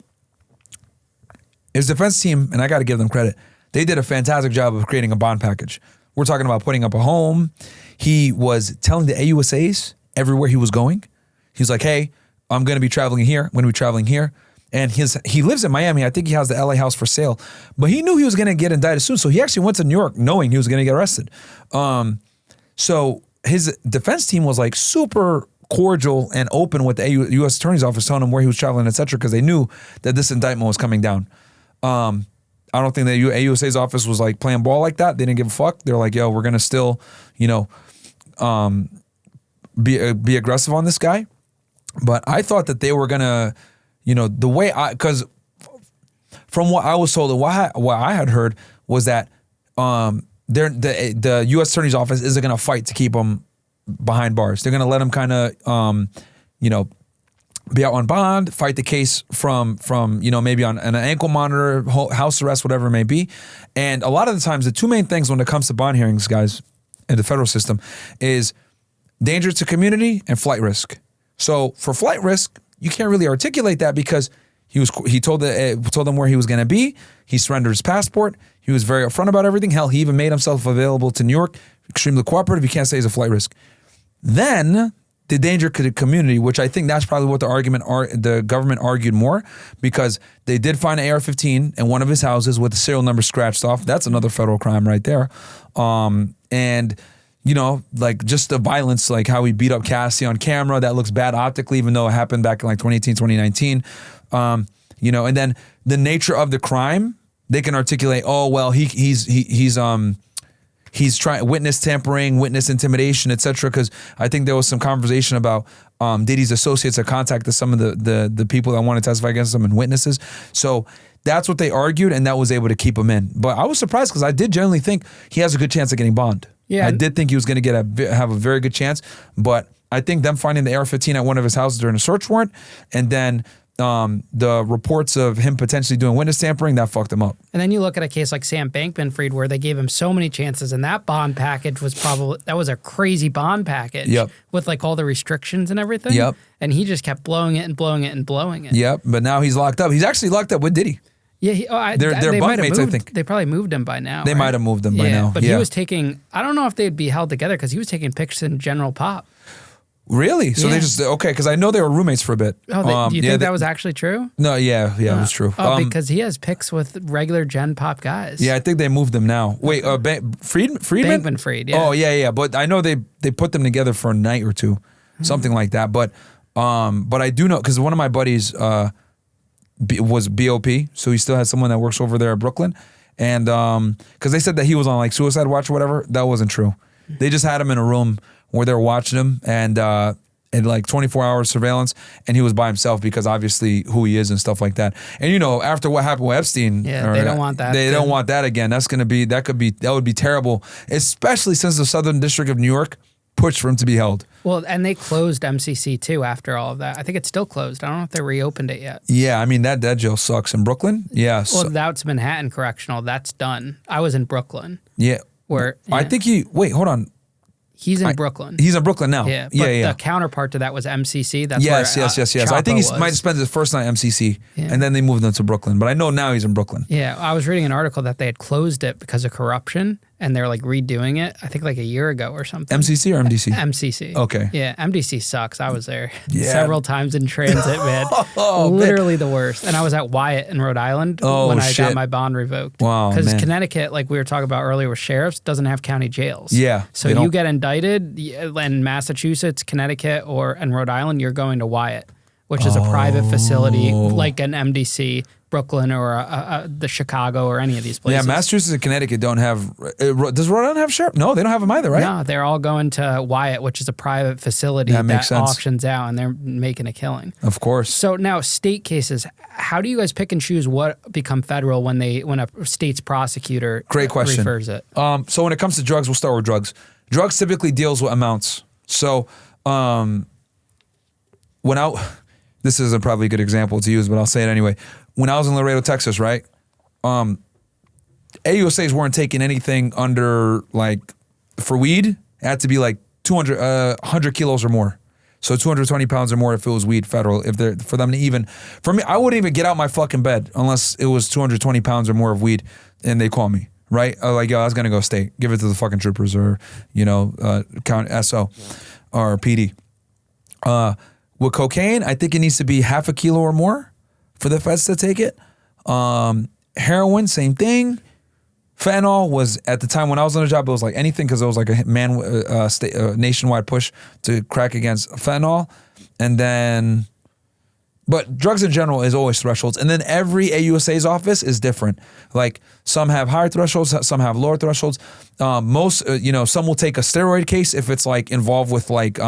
his defense team, and I got to give them credit, they did a fantastic job of creating a bond package. We're talking about putting up a home. He was telling the AUSAs everywhere he was going. He's like, hey, I'm going to be traveling here. I'm going to be traveling here. And he lives in Miami. I think he has the LA house for sale. But he knew he was going to get indicted soon. So he actually went to New York knowing he was going to get arrested. So his defense team was like super cordial and open with the U.S. Attorney's Office, telling him where he was traveling, et cetera, because they knew that this indictment was coming down. I don't think the AUSA's office was like playing ball like that. They didn't give a fuck. They're like, yo, we're going to still, be aggressive on this guy. But I thought that they were going to, the way because from what I was told and what I had heard was that the U.S. Attorney's Office isn't going to fight to keep him behind bars. They're going to let him kind of, be out on bond, fight the case from maybe on an ankle monitor, house arrest, whatever it may be. And a lot of the times, the two main things when it comes to bond hearings, guys, in the federal system is danger to community and flight risk. So for flight risk, you can't really articulate that because he told them where he was going to be. He surrendered his passport. He was very upfront about everything. Hell, he even made himself available to New York. Extremely cooperative. You can't say he's a flight risk. Then the danger to the community, which I think that's probably what the government argued more, because they did find an AR-15 in one of his houses with the serial number scratched off. That's another federal crime right there. And like just the violence, like how he beat up Cassie on camera, that looks bad optically, even though it happened back in like 2018, 2019. And then the nature of the crime, they can articulate, oh, well, he's trying witness tampering, witness intimidation, etc. Because I think there was some conversation about Diddy's associates that contacted some of the people that want to testify against him and witnesses. So that's what they argued, and that was able to keep him in. But I was surprised because I did generally think he has a good chance of getting bond. Yeah, I did think he was going to have a very good chance, but I think them finding the AR-15 at one of his houses during a search warrant, and then the reports of him potentially doing witness tampering, that fucked him up.
And then you look at a case like Sam Bankman-Fried, where they gave him so many chances, and that bond package was a crazy bond package.
Yep.
With like all the restrictions and everything.
Yep.
And he just kept blowing it and blowing it and blowing it.
Yep. But now he's locked up. He's actually locked up with Diddy.
Yeah,
they're bunkmates, I think.
They probably moved him by now.
They might have moved him by now.
But he was taking, I don't know if they'd be held together because he was taking pictures in General Pop.
Really? So they just, okay, because I know they were roommates for a bit.
Oh, do you think that was actually true?
No, yeah, it was true.
Oh, because he has pics with regular Gen Pop guys.
Yeah, I think they moved them now. Wait, Friedman?
Bankman-Fried, yeah.
Oh, yeah. But I know they put them together for a night or two, something like that. But I do know, because one of my buddies was BOP, so he still has someone that works over there at Brooklyn. And because they said that he was on like suicide watch or whatever, that wasn't true. They just had him in a room where they were watching him and like 24 hours surveillance, and he was by himself because obviously who he is and stuff like that. And after what happened with Epstein,
they don't want that.
They don't want that again. That would be terrible, especially since the Southern District of New York pushed for him to be held.
Well, and they closed MCC too after all of that. I think it's still closed. I don't know if they reopened it yet.
Yeah, I mean that jail sucks in Brooklyn. Yeah.
Well, that's Manhattan Correctional. That's done. I was in Brooklyn.
Yeah. I think hold on.
He's in Brooklyn.
He's in Brooklyn now.
Yeah, but the counterpart to that was MCC. That's
yes. I think he might have spent his first night at MCC, and then they moved him to Brooklyn. But I know now he's in Brooklyn.
Yeah, I was reading an article that they had closed it because of corruption, and they're like redoing it. I think like a year ago or something.
MCC or MDC?
MCC.
Okay.
Yeah, MDC sucks. I was there several times in transit, man. Literally the worst. And I was at Wyatt in Rhode Island when I got my bond revoked.
Wow,
because Connecticut, like we were talking about earlier with sheriffs, doesn't have county jails.
Yeah.
So you get indicted in Massachusetts, Connecticut, and Rhode Island, you're going to Wyatt, which is a private facility like an MDC, Brooklyn or the Chicago or any of these places.
Yeah, Massachusetts and Connecticut don't have. Does Rhode Island have sheriff? No, they don't have them either, right?
No, they're all going to Wyatt, which is a private facility that auctions out, and they're making a killing.
Of course.
So now, state cases. How do you guys pick and choose what become federal when a state's prosecutor refers it?
So when it comes to drugs, we'll start with drugs. Drugs typically deals with amounts. So this isn't probably a good example to use, but I'll say it anyway. When I was in Laredo, Texas, right? AUSAs weren't taking anything under, like, for weed, it had to be like 100 kilos or more. So 220 pounds or more if it was weed federal. For me, I wouldn't even get out my fucking bed unless it was 220 pounds or more of weed and they call me, right? Like, yo, I was gonna go state. Give it to the fucking troopers or, count SO or PD. With cocaine, I think it needs to be half a kilo or more for the feds to take it. Heroin, same thing. Fentanyl was, at the time when I was on the job, it was like anything because it was like a nationwide push to crack against fentanyl. But drugs in general is always thresholds. And then every AUSA's office is different. Like, some have higher thresholds, some have lower thresholds. Some will take a steroid case if it's like involved with like,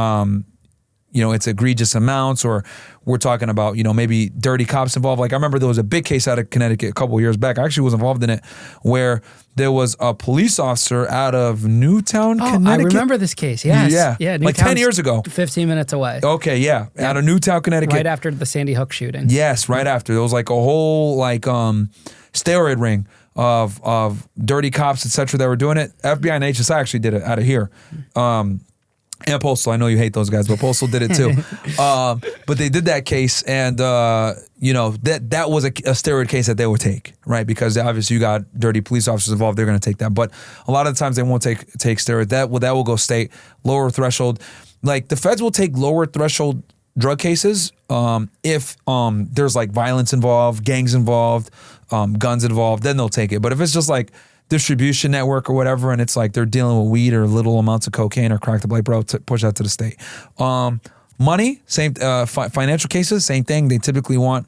it's egregious amounts, or we're talking about, maybe dirty cops involved. Like, I remember there was a big case out of Connecticut a couple of years back. I actually was involved in it, where there was a police officer out of Newtown, Connecticut.
I remember this case. Yes.
Yeah. Like 10 years ago.
15 minutes away.
Okay, yeah. Out of Newtown, Connecticut.
Right after the Sandy Hook shooting.
Yes, right after. There was like a whole steroid ring of dirty cops, etc. that were doing it. FBI and HSI actually did it out of here. And Postal, I know you hate those guys, but Postal did it too. But they did that case, and that was a steroid case that they would take, right? Because obviously you got dirty police officers involved, they're going to take that. But a lot of the times they won't take steroid. That will go state, lower threshold. Like, the feds will take lower threshold drug cases if there's like violence involved, gangs involved, guns involved. Then they'll take it. But if it's just like distribution network or whatever, and it's like they're dealing with weed or little amounts of cocaine or crack, the black bro, push that to the state. Money, same. Financial cases, same thing. They typically want,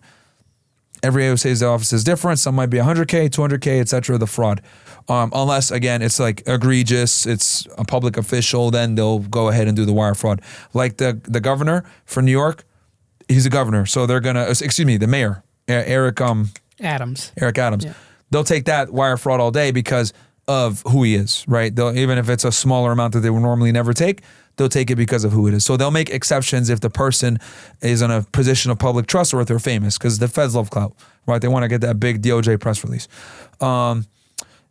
every AOC's office is different. Some might be 100K, 200K, etc. The fraud, unless again it's like egregious, it's a public official, then they'll go ahead and do the wire fraud. Like the governor for New York, he's a governor, so they're gonna, the mayor, Eric
Adams.
Yeah. They'll take that wire fraud all day because of who he is, right? Even if it's a smaller amount that they would normally never take, they'll take it because of who it is. So they'll make exceptions if the person is in a position of public trust or if they're famous, because the feds love clout, right? They want to get that big DOJ press release. And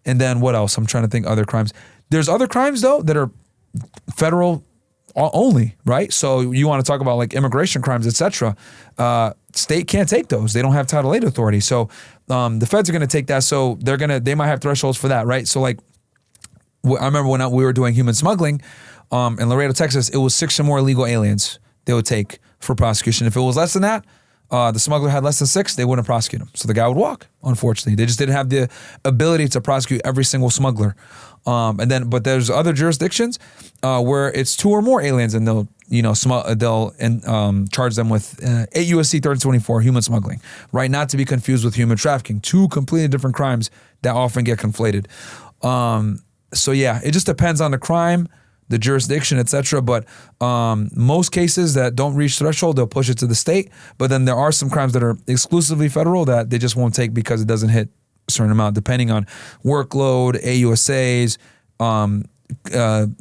then what else? I'm trying to think other crimes. There's other crimes, though, that are federal only, right? So you want to talk about like immigration crimes, etc. State can't take those. They don't have Title VIII authority. So the feds are going to take that. So they might have thresholds for that, right? So like, I remember when we were doing human smuggling in Laredo, Texas, it was 6 or more illegal aliens they would take for prosecution. If it was less than that, the smuggler had less than 6, they wouldn't prosecute him. So the guy would walk, unfortunately. They just didn't have the ability to prosecute every single smuggler. But there's other jurisdictions where it's 2 or more aliens, and they'll charge them with 8 U.S.C. 1324, human smuggling, right? Not to be confused with human trafficking. 2 completely different crimes that often get conflated. So yeah, it just depends on the crime, the jurisdiction, etc. But most cases that don't reach threshold, they'll push it to the state. But then there are some crimes that are exclusively federal that they just won't take because it doesn't hit a certain amount, depending on workload, AUSAs,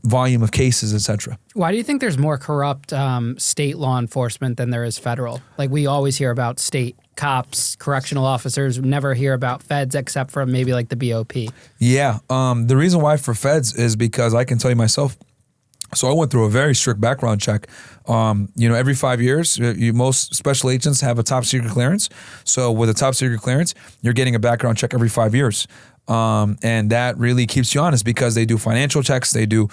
volume of cases, etc.
Why do you think there's more corrupt state law enforcement than there is federal? Like, we always hear about state cops, correctional officers, never hear about feds except for maybe like the BOP. Yeah.
The reason why for feds is because I can tell you myself, so I went through a very strict background check. Every 5 years, most special agents have a top secret clearance. So with a top secret clearance, you're getting a background check every 5 years. And that really keeps you honest because they do financial checks. They do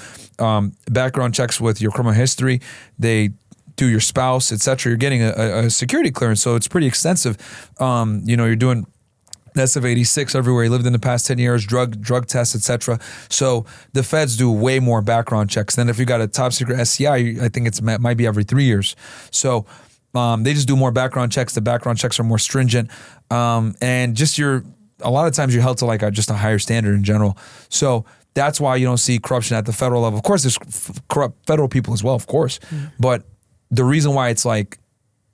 background checks with your criminal history. They do your spouse, etc. You're getting a security clearance. So it's pretty extensive. You're doing SF-86 everywhere you lived in the past 10 years, drug tests, etc. So the feds do way more background checks than if you got a top secret SCI. I think it might be every 3 years. So They just do more background checks. The background checks are more stringent. And just a lot of times you're held to like just a higher standard in general. So that's why you don't see corruption at the federal level. Of course, there's corrupt federal people as well, of course. But the reason why it's like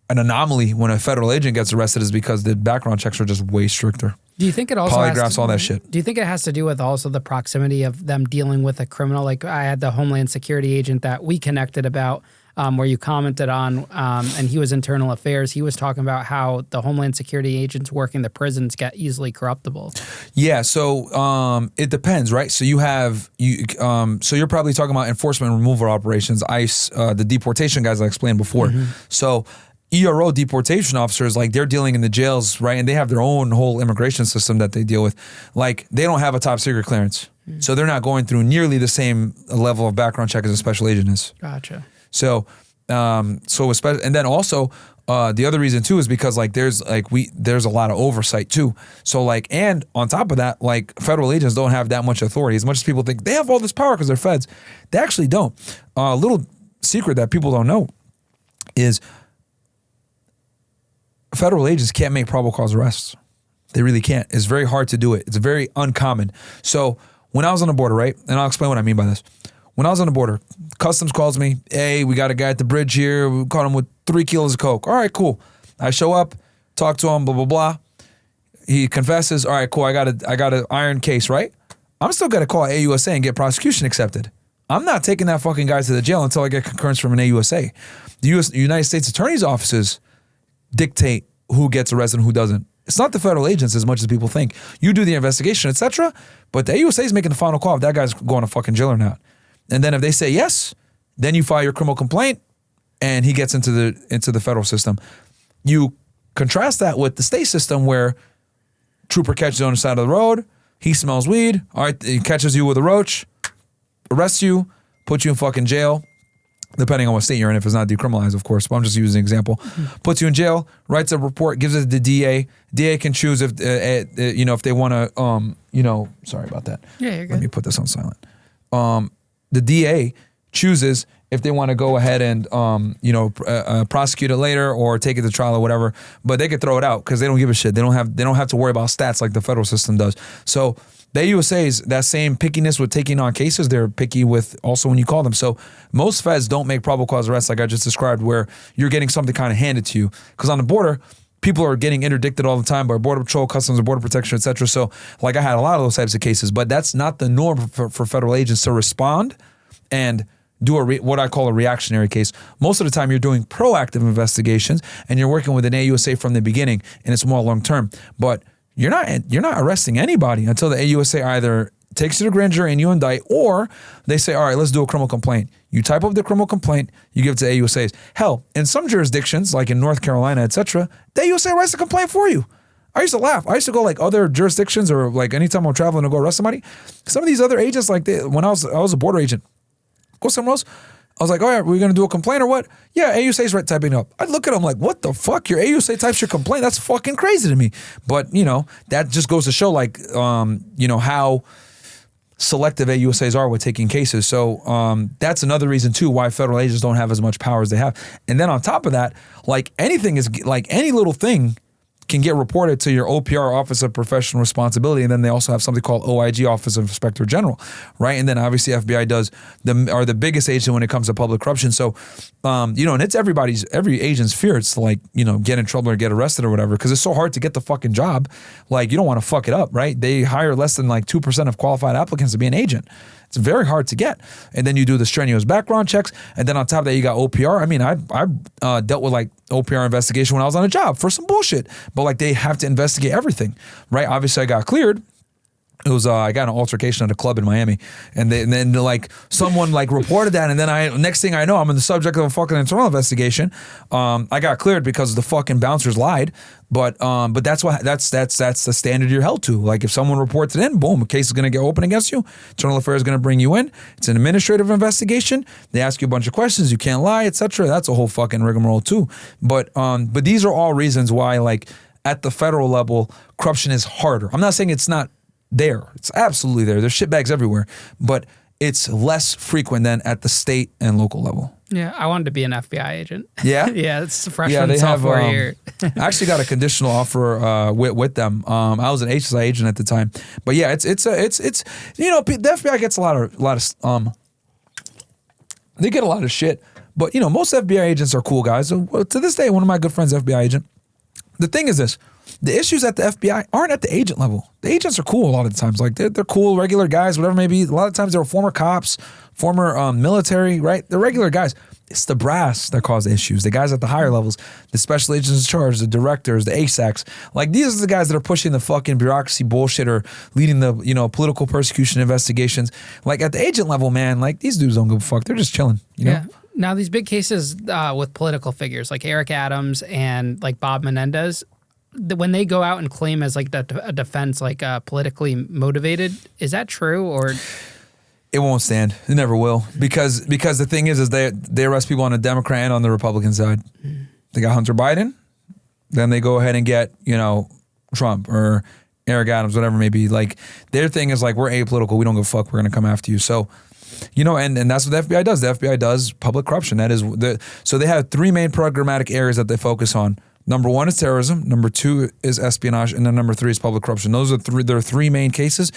an anomaly when a federal agent gets arrested is because the background checks are just way stricter.
Do you think it also
polygraphs, all that shit?
Do you think it has to do with also the proximity of them dealing with a criminal? Like I had the Homeland Security agent that we connected about, where you commented on, and he was internal affairs. He was talking about how the Homeland Security agents working the prisons get easily corruptible. Yeah,
so it depends, right? So so you're probably talking about enforcement and removal operations, ICE, the deportation guys I explained before. So ERO deportation officers, like they're dealing in the jails, right? And they have their own whole immigration system that they deal with. Like they don't have a top secret clearance. So they're not going through nearly the same level of background check as a special agent is.
Gotcha.
So, and then also the other reason too is because like there's a lot of oversight too. So like, and on top of that, like federal agents don't have that much authority. As much as people think they have all this power because they're feds, they actually don't. A little secret that people don't know is federal agents can't make probable cause arrests. They really can't. It's very hard to do it. It's very uncommon. So when I was on the border, right, and I'll explain what I mean by this. When I was on the border, Customs calls me, hey, we got a guy at the bridge here. We caught him with 3 kilos of coke. All right, cool. I show up, talk to him, blah, blah, blah. He confesses. All right, cool. I got an iron case, right? I'm still going to call AUSA and get prosecution accepted. I'm not taking that fucking guy to the jail until I get concurrence from an AUSA. The United States Attorney's offices dictate who gets arrested and who doesn't. It's not the federal agents as much as people think. You do the investigation, etc., but the AUSA is making the final call if that guy's going to fucking jail or not. And then if they say yes, then you file your criminal complaint and he gets into the federal system. You contrast that with the state system where trooper catches you on the side of the road, he smells weed, all right, he catches you with a roach, arrests you, puts you in fucking jail, depending on what state you're in, if it's not decriminalized, of course, but I'm just using an example. Puts you in jail, writes a report, gives it to the DA. DA can choose if they want to, sorry about that.
Yeah, you're good.
Let me put this on silent. The DA chooses if they want to go ahead and prosecute it later or take it to trial or whatever, but they could throw it out because they don't give a shit. They don't have to worry about stats like the federal system does. So the AUSA's, that same pickiness with taking on cases, they're picky with also when you call them. So most feds don't make probable cause arrests like I just described, where you're getting something kind of handed to you. Because on the border, people are getting interdicted all the time by Border Patrol, Customs, and Border Protection, et cetera. So like I had a lot of those types of cases, but that's not the norm for federal agents to respond and do what I call a reactionary case. Most of the time you're doing proactive investigations and you're working with an AUSA from the beginning and it's more long term. But you're not arresting anybody until the AUSA either takes you to grand jury and you indict, or they say, all right, let's do a criminal complaint. You type up the criminal complaint, you give it to AUSAs. Hell, in some jurisdictions, like in North Carolina, et cetera, the AUSA writes the complaint for you. I used to laugh. I used to go like other jurisdictions or like anytime I'm traveling to go arrest somebody. Some of these other agents, like when I was a border agent, go somewhere else. I was like, all right, we're going to do a complaint or what? Yeah, AUSA's right typing up. I'd look at them like, what the fuck? Your AUSA types your complaint? That's fucking crazy to me. But, that just goes to show like, how selective AUSAs are with taking cases. So that's another reason too why federal agents don't have as much power as they have. And then on top of that, like anything is like any little thing can get reported to your OPR, Office of Professional Responsibility, and then they also have something called OIG, Office of Inspector General, right? And then obviously FBI are the biggest agent when it comes to public corruption. So, and it's every agent's fear. It's to like, get in trouble or get arrested or whatever, because it's so hard to get the fucking job. Like you don't want to fuck it up, right? They hire less than like 2% of qualified applicants to be an agent. It's very hard to get. And then you do the strenuous background checks. And then on top of that, you got OPR. I mean, I dealt with like OPR investigation when I was on a job for some bullshit. But like they have to investigate everything, right? Obviously, I got cleared. It was I got an altercation at a club in Miami, and then like someone like reported that, and then next thing I know, I'm in the subject of a fucking internal investigation. I got cleared because the fucking bouncers lied, but that's the standard you're held to. Like if someone reports it in, boom, a case is gonna get open against you. Internal Affairs is gonna bring you in. It's an administrative investigation. They ask you a bunch of questions. You can't lie, etc. That's a whole fucking rigmarole too. But these are all reasons why like at the federal level, corruption is harder. I'm not saying it's not there. It's absolutely there. There's shitbags everywhere, but it's less frequent than at the state and local level. Yeah,
I wanted to be an FBI agent.
Yeah?
Yeah, it's freshman sophomore year.
I actually got a conditional offer with them. I was an HSI agent at the time. But yeah, it's the FBI gets a lot of they get a lot of shit. But most FBI agents are cool guys. So, to this day, one of my good friends, FBI agent. The thing is this. The issues at the FBI aren't at the agent level. The agents are cool a lot of the times. Like they're cool, regular guys, whatever it may be. A lot of times they're former cops, former military, right? They're regular guys. It's the brass that cause the issues. The guys at the higher levels, the special agents in charge, the directors, the ASACs. Like these are the guys that are pushing the fucking bureaucracy bullshit or leading the political persecution investigations. Like at the agent level, man, like these dudes don't give a fuck. They're just chilling. You know?
Yeah. Now these big cases with political figures like Eric Adams and like Bob Menendez, when they go out and claim as like a defense, like politically motivated, is that true or?
It won't stand. It never will because the thing is they arrest people on the Democrat and on the Republican side. They got Hunter Biden, then they go ahead and get Trump or Eric Adams, whatever it may be. Like their thing is like we're apolitical. We don't give a fuck. We're gonna come after you. So. And that's what the FBI does. The FBI does public corruption. That is so they have three main programmatic areas that they focus on. Number one is terrorism. Number two is espionage, and then number three is public corruption. Those are their three main cases,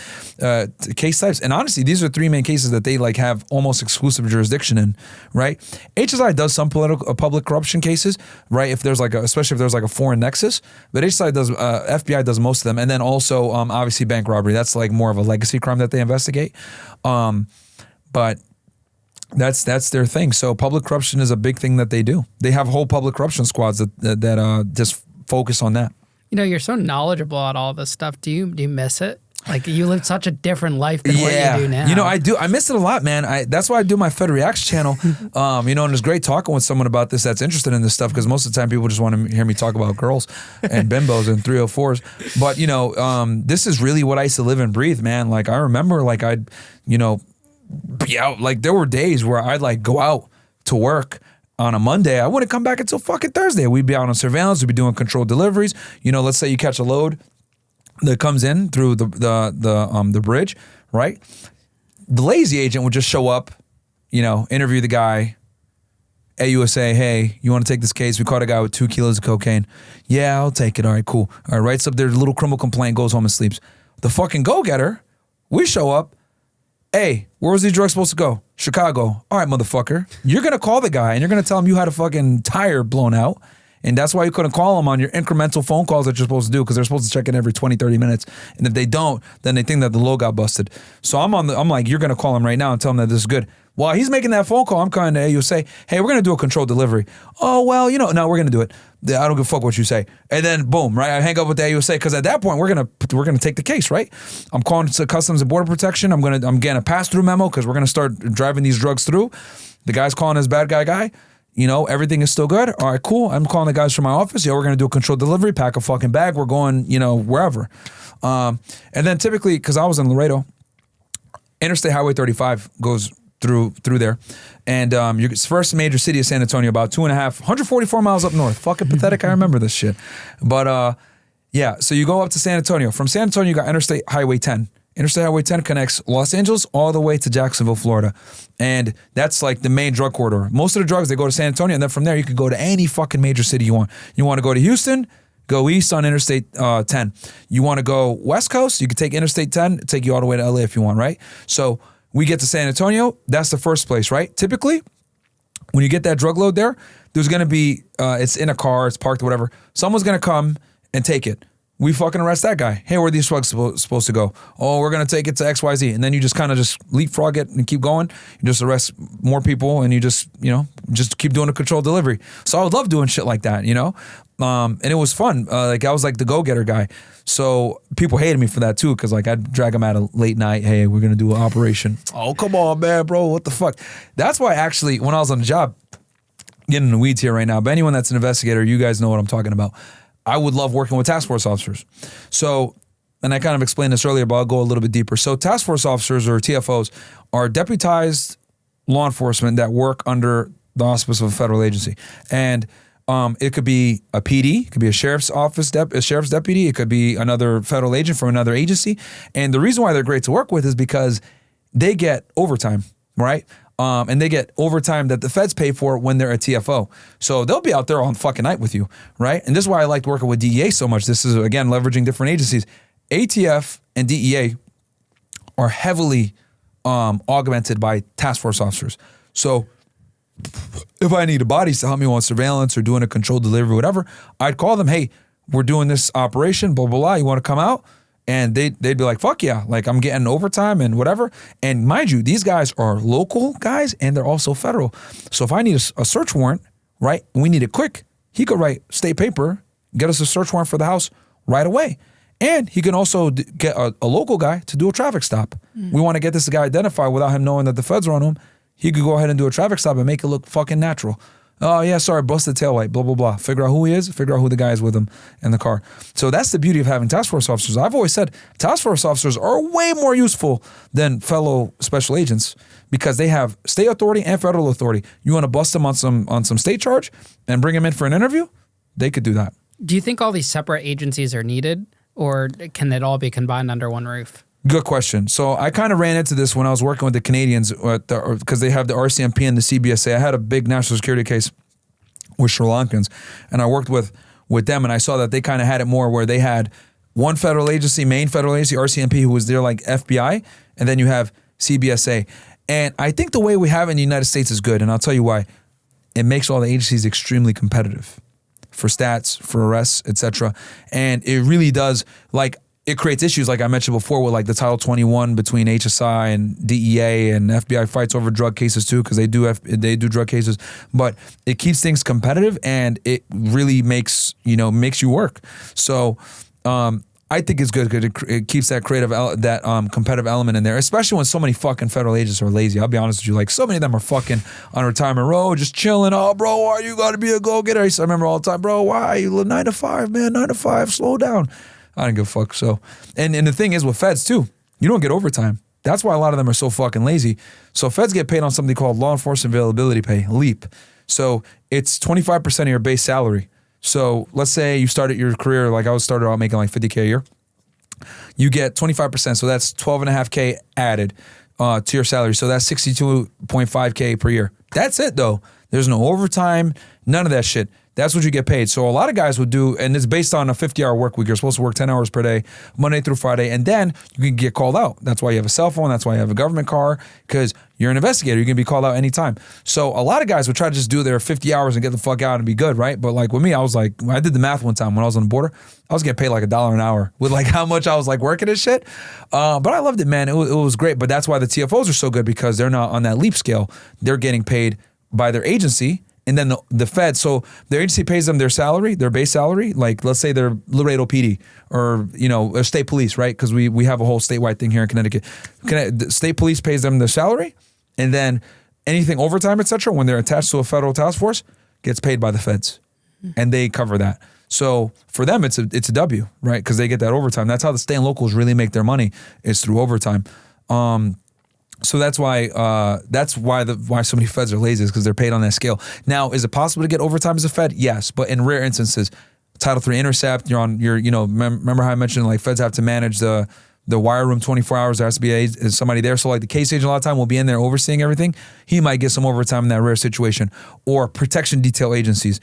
case types. And honestly, these are three main cases that they like have almost exclusive jurisdiction in, right? HSI does some public corruption cases, right? If there's especially if there's like a foreign nexus, but HSI does, FBI does most of them, and then also obviously bank robbery. That's like more of a legacy crime that they investigate, but. That's their thing. So public corruption is a big thing that they do. They have whole public corruption squads that just focus on that.
You're so knowledgeable about all this stuff. Do you miss it? Like you lived such a different life than what you do now.
I do. I miss it a lot, man. That's why I do my Fed Reacts channel. And it's great talking with someone about this that's interested in this stuff because most of the time people just want to hear me talk about girls and bimbos and 304s. But this is really what I used to live and breathe, man. Like I remember, like I'd, be out. Like there were days where I'd like go out to work on a Monday. I wouldn't come back until fucking Thursday. We'd be out on surveillance. We'd be doing controlled deliveries. Let's say you catch a load that comes in through the bridge, right? The lazy agent would just show up, interview the guy. AUSA, hey, you want to take this case? We caught a guy with 2 kilos of cocaine. Yeah, I'll take it. All right, cool. All right, writes up their little criminal complaint, goes home and sleeps. The fucking go-getter, we show up. Hey, where was these drugs supposed to go? Chicago. All right, motherfucker. You're going to call the guy and you're going to tell him you had a fucking tire blown out. And that's why you couldn't call him on your incremental phone calls that you're supposed to do because they're supposed to check in every 20, 30 minutes. And if they don't, then they think that the load got busted. So I'm like, you're going to call him right now and tell him that this is good. While he's making that phone call, I'm calling to AUSA, hey, we're going to do a controlled delivery. Oh, well, no, we're going to do it. I don't give a fuck what you say. And then boom, right? I hang up with the AUSA because at that point we're gonna take the case, right? I'm calling to Customs and Border Protection. I'm getting a pass-through memo because we're gonna start driving these drugs through. The guy's calling his bad guy. Everything is still good. All right, cool. I'm calling the guys from my office. Yeah, we're gonna do a controlled delivery. Pack a fucking bag. We're going, wherever. And then typically, because I was in Laredo, Interstate Highway 35 goes through there. And your first major city is San Antonio, about 144 miles up north. Fucking pathetic. I remember this shit. But so you go up to San Antonio. From San Antonio, you got Interstate Highway 10. Interstate Highway 10 connects Los Angeles all the way to Jacksonville, Florida. And that's like the main drug corridor. Most of the drugs, they go to San Antonio, and then from there, you could go to any fucking major city you want. You want to go to Houston? Go east on Interstate 10. You want to go west coast? You could take Interstate 10, take you all the way to LA if you want, right? So we get to San Antonio, that's the first place, right? Typically, when you get that drug load there, there's going to be, it's in a car, it's parked, whatever. Someone's going to come and take it. We fucking arrest that guy. Hey, where are these drugs supposed to go? Oh, we're going to take it to XYZ. And then you just kind of just leapfrog it and keep going. You just arrest more people and you just keep doing a controlled delivery. So I would love doing shit like that, and it was fun. I was like the go-getter guy. So people hated me for that too, because like I'd drag them out a late night. Hey, we're going to do an operation. Oh, come on, man, bro. What the fuck? That's why actually when I was on the job, getting in the weeds here right now, but anyone that's an investigator, you guys know what I'm talking about. I would love working with task force officers. So, and I kind of explained this earlier, but I'll go a little bit deeper. So task force officers or TFOs are deputized law enforcement that work under the auspice of a federal agency. And it could be a PD, it could be a sheriff's office, a sheriff's deputy, it could be another federal agent from another agency. And the reason why they're great to work with is because they get overtime, right? and they get overtime that the feds pay for when they're a TFO. So they'll be out there all fucking night with you, right? And this is why I liked working with DEA so much. This is, again, leveraging different agencies. ATF and DEA are heavily augmented by task force officers. So if I need a bodies to help me on surveillance or doing a controlled delivery, whatever, I'd call them, hey, we're doing this operation, blah, blah, blah. You want to come out? And they'd be like, fuck yeah. Like, I'm getting overtime and whatever. And mind you, these guys are local guys and they're also federal. So if I need a search warrant, right, and we need it quick, he could write state paper, get us a search warrant for the house right away. And he can also get a local guy to do a traffic stop. We want to get this guy identified without him knowing that the feds are on him. He could go ahead and do a traffic stop and make it look fucking natural. Oh, yeah, sorry, busted taillight, blah, blah, blah. Figure out who he is, figure out who the guy is with him in the car. So that's the beauty of having task force officers. I've always said task force officers are way more useful than fellow special agents because they have state authority and federal authority. You want to bust them on some state charge and bring them in for an interview? They could do that.
Do you think all these separate agencies are needed, or can it all be combined under one roof?
Good question. So I kind of ran into this when I was working with the Canadians because they have the RCMP and the CBSA. I had a big national security case with Sri Lankans, and I worked with them, and I saw that they kind of had it more where they had one federal agency, main federal agency, RCMP, who was there like FBI, and then you have CBSA. And I think the way we have it in the United States is good, and I'll tell you why. It makes all the agencies extremely competitive for stats, for arrests, etc. And it really does, like, it creates issues like I mentioned before with like the Title 21 between HSI and DEA, and FBI fights over drug cases too because they do drug cases. But it keeps things competitive and it really makes you work. So I think it's good because it keeps that competitive element in there, especially when so many fucking federal agents are lazy. I'll be honest with you, like so many of them are fucking on retirement row, just chilling. Oh, bro, why you gotta be a go-getter? I remember all the time, bro, why? You live 9 to 5, man, 9 to 5, slow down. I don't give a fuck. So, and the thing is with feds too, you don't get overtime. That's why a lot of them are so fucking lazy. So feds get paid on something called law enforcement availability pay, LEAP. So it's 25% of your base salary. So let's say you started your career, like I started out making like $50K a year. You get 25%. So that's $12.5K added to your salary. So that's $62.5K per year. That's it though. There's no overtime, none of that shit. That's what you get paid. So a lot of guys would do, and it's based on a 50-hour work week. You're supposed to work 10 hours per day, Monday through Friday, and then you can get called out. That's why you have a cell phone. That's why you have a government car, because you're an investigator. You can be called out anytime. So a lot of guys would try to just do their 50 hours and get the fuck out and be good, right? But like with me, I was like, I did the math one time when I was on the border. I was getting paid like $1 an hour with like how much I was like working and shit. But I loved it, man. It was great. But that's why the TFOs are so good, because they're not on that LEAP scale. They're getting paid by their agency. And then the Fed, so their agency pays them their salary, their base salary. Like let's say they're Laredo PD or or state police, right? Because we have a whole statewide thing here in Connecticut. The state police pays them their salary, and then anything overtime, etc., when they're attached to a federal task force, gets paid by the feds, and they cover that. So for them, it's a W, right? Because they get that overtime. That's how the state and locals really make their money, is through overtime. So that's why so many feds are lazy, is because they're paid on that scale. Now, is it possible to get overtime as a fed? Yes, but in rare instances, Title III intercept, remember how I mentioned like feds have to manage the wire room 24 hours. There has to be somebody there. So like the case agent a lot of time will be in there overseeing everything. He might get some overtime in that rare situation. Or protection detail agencies,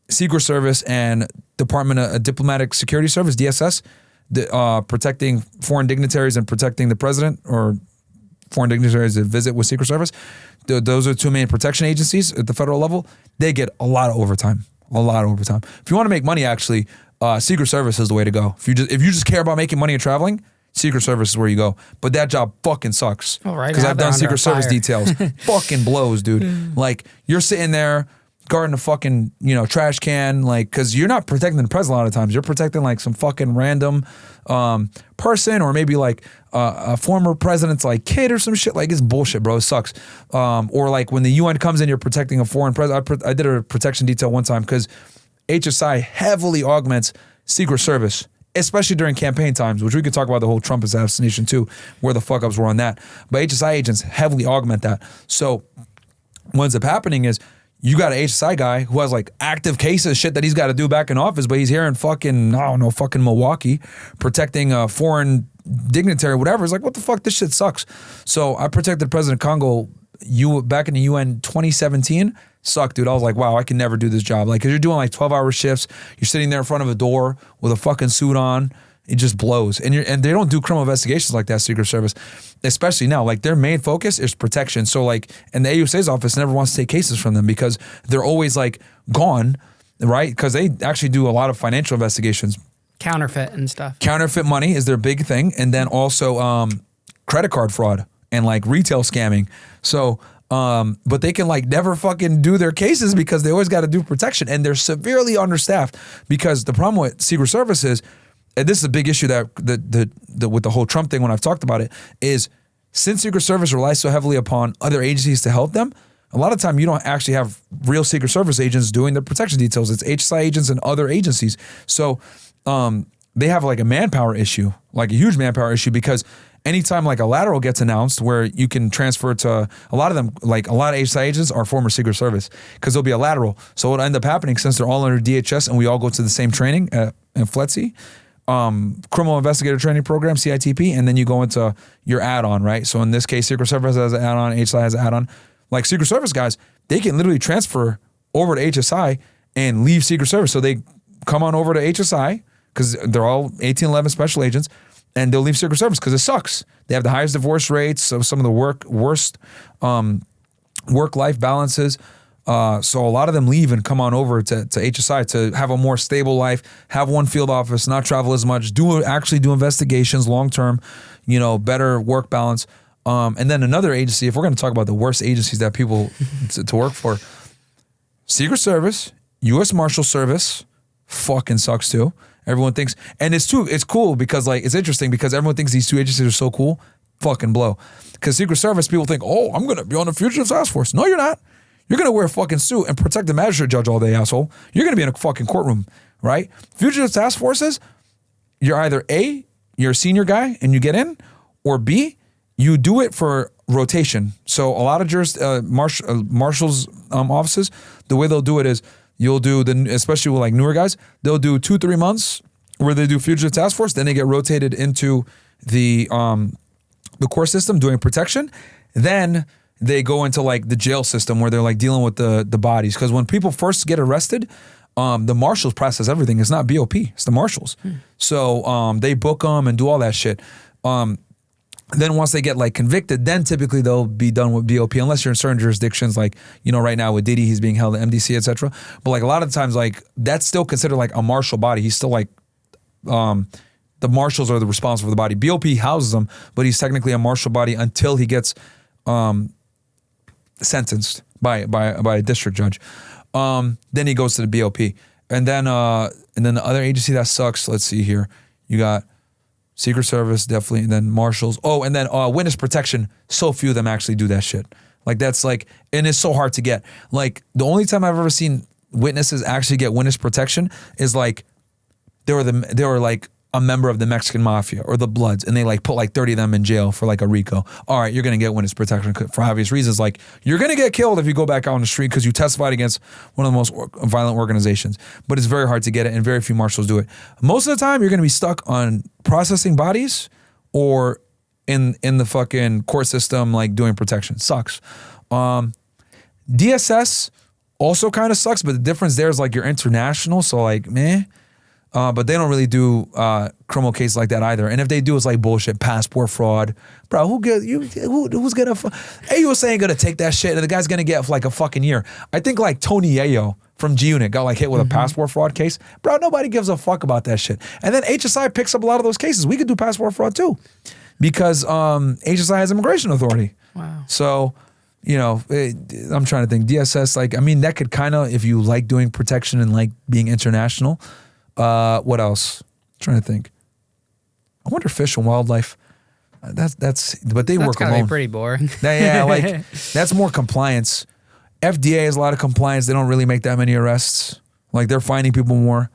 Secret Service and Department of Diplomatic Security Service, DSS, protecting foreign dignitaries and protecting the president, or foreign dignitaries that visit with Secret Service. Those are two main protection agencies at the federal level. They get a lot of overtime. If you want to make money, actually, Secret Service is the way to go. If you just care about making money and traveling, Secret Service is where you go. But that job fucking sucks.
Oh, right.
Because I've done Secret Service details. Fucking blows, dude. Like you're sitting there guarding a fucking trash can, like, because you're not protecting the president a lot of times. You're protecting like some fucking random person, or maybe like a former president's like kid or some shit. Like it's bullshit, bro. It sucks. Or like when the UN comes in, you're protecting a foreign president. I did a protection detail one time because HSI heavily augments Secret Service, especially during campaign times, which we could talk about the whole Trump assassination too, where the fuck ups were on that. But HSI agents heavily augment that. So what ends up happening is you got an HSI guy who has like active cases, shit that he's got to do back in office, but he's here in fucking Milwaukee, protecting a foreign dignitary, whatever. It's like, what the fuck? This shit sucks. So I protected President Congo back in the UN 2017 sucked, dude. I was like, wow, I can never do this job. Like, cause you're doing like 12-hour shifts. You're sitting there in front of a door with a fucking suit on. It just blows. And they don't do criminal investigations like that, Secret Service, especially now. Like, their main focus is protection. So like, and the AUSA's office never wants to take cases from them because they're always like gone, right? Because they actually do a lot of financial investigations.
Counterfeit and stuff.
Counterfeit money is their big thing. And then also credit card fraud and like retail scamming. So, but they can like never fucking do their cases because they always got to do protection. And they're severely understaffed because the problem with Secret Service is, and this is a big issue that with the whole Trump thing when I've talked about it, is since Secret Service relies so heavily upon other agencies to help them, a lot of time you don't actually have real Secret Service agents doing the protection details. It's HSI agents and other agencies. So they have like a manpower issue, like a huge manpower issue, because anytime like a lateral gets announced where you can transfer to a lot of them, like a lot of HSI agents are former Secret Service because there'll be a lateral. So what'll end up happening, since they're all under DHS and we all go to the same training in FLETC, criminal investigator training program, CITP, and then you go into your add-on, right? So in this case, Secret Service has an add-on, HSI has an add-on. Like Secret Service guys, they can literally transfer over to HSI and leave Secret Service. So they come on over to HSI because they're all 1811 special agents, and they'll leave Secret Service because it sucks. They have the highest divorce rates, so some of the worst work-life balances. So a lot of them leave and come on over to HSI to have a more stable life, have one field office, not travel as much, actually do investigations long-term, better work balance. And then another agency, if we're going to talk about the worst agencies that people to work for, Secret Service, U.S. Marshal Service, fucking sucks too. Everyone thinks, and it's cool because like, it's interesting because everyone thinks these two agencies are so cool, fucking blow. Because Secret Service, people think, oh, I'm going to be on the Fugitive Task Force. No, you're not. You're going to wear a fucking suit and protect the magistrate judge all day, asshole. You're going to be in a fucking courtroom, right? Fugitive Task Forces, you're either A, you're a senior guy and you get in, or B, you do it for rotation. So a lot of marshals offices, the way they'll do it is you'll do, especially with like newer guys, they'll do 2-3 months where they do Fugitive Task Force, then they get rotated into the court system doing protection. Then they go into like the jail system where they're like dealing with the bodies. Because when people first get arrested, the marshals process everything. It's not BOP, it's the marshals. So they book them and do all that shit. Then once they get like convicted, then typically they'll be done with BOP, unless you're in certain jurisdictions, like, right now with Diddy, he's being held at MDC, etc. But like a lot of the times, like that's still considered like a marshal body. He's still like, the marshals are the responsible for the body. BOP houses him, but he's technically a marshal body until he gets sentenced by a district judge. Then he goes to the BOP. And then the other agency that sucks, let's see here. You got Secret Service, definitely, and then marshals. Oh, and then witness protection. So few of them actually do that shit. Like that's like, and it's so hard to get. Like the only time I've ever seen witnesses actually get witness protection is like they were like a member of the Mexican mafia or the Bloods, and they like put like 30 of them in jail for like a RICO. All right, you're gonna get witness protection for obvious reasons. Like you're gonna get killed if you go back out on the street because you testified against one of the most violent organizations. But it's very hard to get it, and very few marshals do it. Most of the time, you're gonna be stuck on processing bodies or in the fucking court system, like doing protection. Sucks. DSS also kind of sucks, but the difference there is like you're international, so like meh. But they don't really do criminal cases like that either. And if they do, it's like bullshit, passport fraud. Bro, who's gonna, AUSA ain't gonna take that shit and the guy's gonna get like a fucking year. I think like Tony Yayo from G-Unit got like hit with a passport fraud case. Bro, nobody gives a fuck about that shit. And then HSI picks up a lot of those cases. We could do passport fraud too because HSI has immigration authority. Wow. So, I'm trying to think. DSS, like, I mean, that could kind of, if you like doing protection and like being international. What else? I'm trying to think. I wonder Fish and Wildlife. But they work alone.
That's pretty boring.
Yeah, like that's more compliance. FDA has a lot of compliance. They don't really make that many arrests. Like they're finding people more.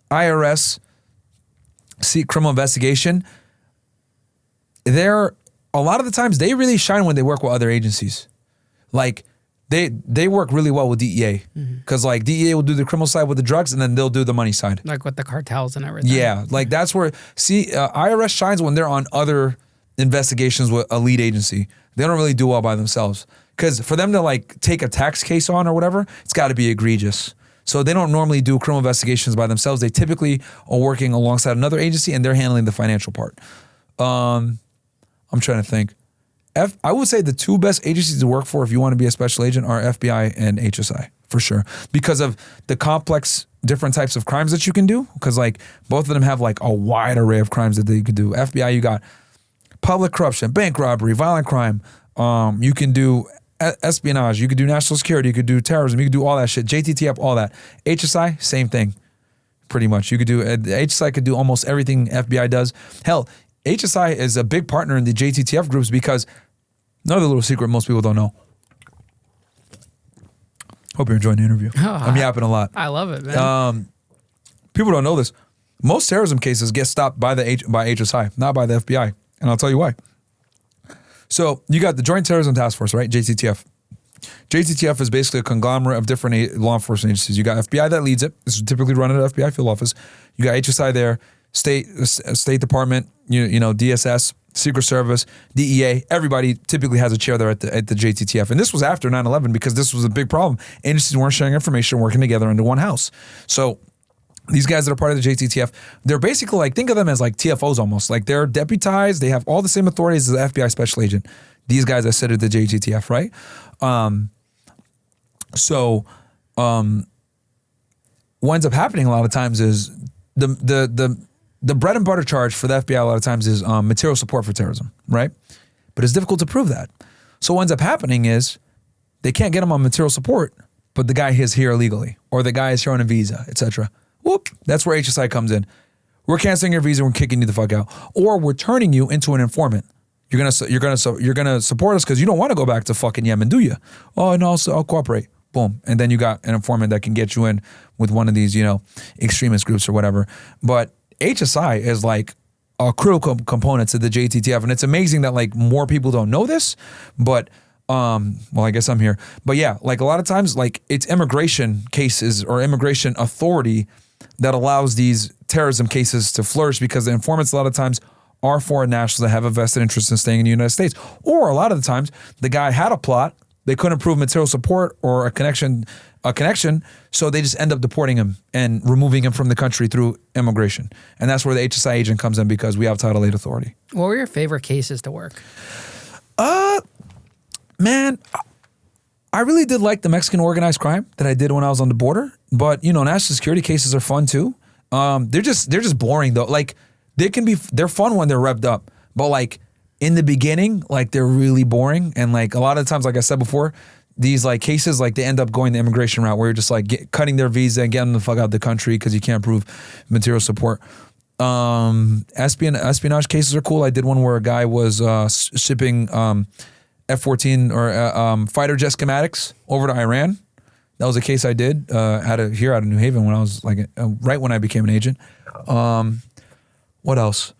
IRS, criminal investigation. A lot of the times they really shine when they work with other agencies. Like they work really well with DEA because like DEA will do the criminal side with the drugs and then they'll do the money side.
Like with the cartels and everything.
Yeah, like that's where, IRS shines when they're on other investigations with a lead agency. They don't really do well by themselves Because for them to like take a tax case on or whatever, it's got to be egregious. So they don't normally do criminal investigations by themselves. They typically are working alongside another agency and they're handling the financial part. I'm trying to think. I would say the two best agencies to work for if you want to be a special agent are FBI and HSI, for sure. Because of the complex different types of crimes that you can do. Because like both of them have like a wide array of crimes that they could do. FBI, you got public corruption, bank robbery, violent crime. You can do espionage, you could do national security, you could do terrorism, you could do all that shit, JTTF, all that. HSI, same thing, pretty much. You could do, HSI could do almost everything FBI does. Hell, HSI is a big partner in the JTTF groups because, another little secret most people don't know. Hope you're enjoying the interview. I'm yapping a lot.
I love it, man.
People don't know this. Most terrorism cases get stopped by HSI, not by the FBI. And I'll tell you why. So you got the Joint Terrorism Task Force, right? JTTF. JTTF is basically a conglomerate of different law enforcement agencies. You got FBI that leads it. This is typically run at an FBI field office. You got HSI there, State Department, you know, DSS, Secret Service, DEA. Everybody typically has a chair there at the JTTF. And this was after 9/11 because this was a big problem. Agencies weren't sharing information, working together under one house. So these guys that are part of the JTTF, they're basically like, think of them as like TFOs almost. Like they're deputized, they have all the same authorities as the FBI special agent. These guys that sit at the JTTF, right? What ends up happening a lot of times is the bread and butter charge for the FBI a lot of times is material support for terrorism, right? But it's difficult to prove that. So what ends up happening is they can't get them on material support, but the guy is here illegally, or the guy is here on a visa, etc. Whoop, that's where HSI comes in. We're canceling your visa, we're kicking you the fuck out. Or we're turning you into an informant. You're gonna support us because you don't want to go back to fucking Yemen, do you? Oh no, I'll cooperate. Boom. And then you got an informant that can get you in with one of these, you know, extremist groups or whatever. But HSI is like a critical component to the JTTF. And it's amazing that like more people don't know this, but well, I guess I'm here. But yeah, like a lot of times, like it's immigration cases or immigration authority that allows these terrorism cases to flourish because the informants a lot of times are foreign nationals that have a vested interest in staying in the United States. Or a lot of the times the guy had a plot, they couldn't prove material support or a connection, so they just end up deporting him and removing him from the country through immigration. And that's where the HSI agent comes in because we have Title 8 authority.
What were your favorite cases to work?
Man, I really did like the Mexican organized crime that I did when I was on the border. But, you know, national security cases are fun too. They're just boring though. Like they're fun when they're revved up. But like in the beginning, like they're really boring. And like a lot of times, like I said before, these like cases, like they end up going the immigration route where you're just like cutting their visa and getting them the fuck out of the country because you can't prove material support. Espionage cases are cool. I did one where a guy was shipping F-14 or fighter jet schematics over to Iran. That was a case I did out of New Haven when I was like right when I became an agent. What else?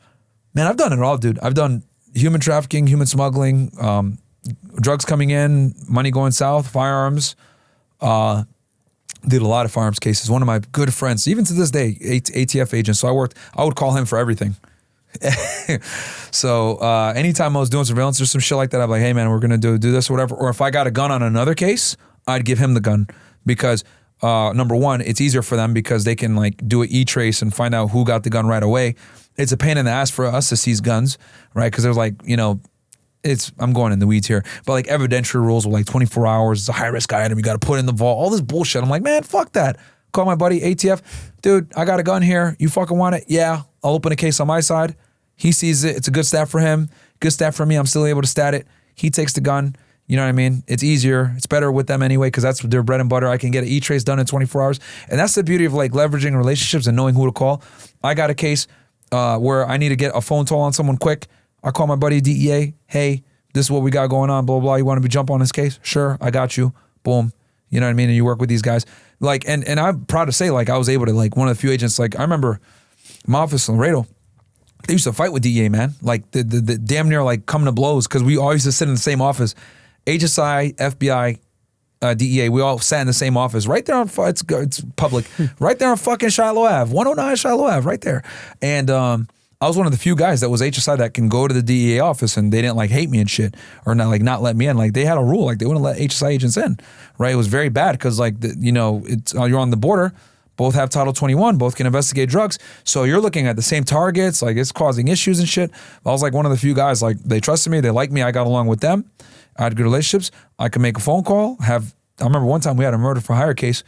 Man, I've done it all, dude. I've done human trafficking, human smuggling, drugs coming in, money going south, firearms. Did a lot of firearms cases. One of my good friends, even to this day, ATF agent. So I would call him for everything. So anytime I was doing surveillance or some shit like that, I'd be like, hey man, we're gonna do this or whatever. Or if I got a gun on another case, I'd give him the gun because number one, it's easier for them because they can like do an e-trace and find out who got the gun right away. It's a pain in the ass for us to seize guns, right? Because there's like, you know, I'm going in the weeds here, but like evidentiary rules were like 24 hours. It's a high risk item. You got to put it in the vault, all this bullshit. I'm like, man, fuck that. Call my buddy ATF. Dude, I got a gun here. You fucking want it? Yeah. I'll open a case on my side. He sees it. It's a good stat for him. Good stat for me. I'm still able to stat it. He takes the gun. You know what I mean? It's easier. It's better with them anyway because that's their bread and butter. I can get an e-trace done in 24 hours. And that's the beauty of like leveraging relationships and knowing who to call. I got a case where I need to get a phone call on someone quick. I call my buddy DEA. Hey, this is what we got going on, blah, blah, blah. You want to jump on this case? Sure, I got you. Boom. You know what I mean? And you work with these guys. Like, and I'm proud to say, like, I was able to, like, one of the few agents, like, I remember my office in Laredo, they used to fight with DEA, man. Like, the damn near, like, coming to blows because we all used to sit in the same office. HSI, FBI, DEA, we all sat in the same office right there on, it's public, right there on fucking Shiloh Ave, 109 Shiloh Ave, right there. And a I was one of the few guys that was HSI that can go to the DEA office and they didn't like hate me and shit, or not let me in. Like they had a rule, like they wouldn't let HSI agents in, right? It was very bad because like it's you're on the border, both have Title 21, both can investigate drugs, so you're looking at the same targets, like it's causing issues and shit. I was like one of the few guys, like they trusted me, they liked me, I got along with them, I had good relationships, I could make a phone call. I remember one time we had a murder for hire case.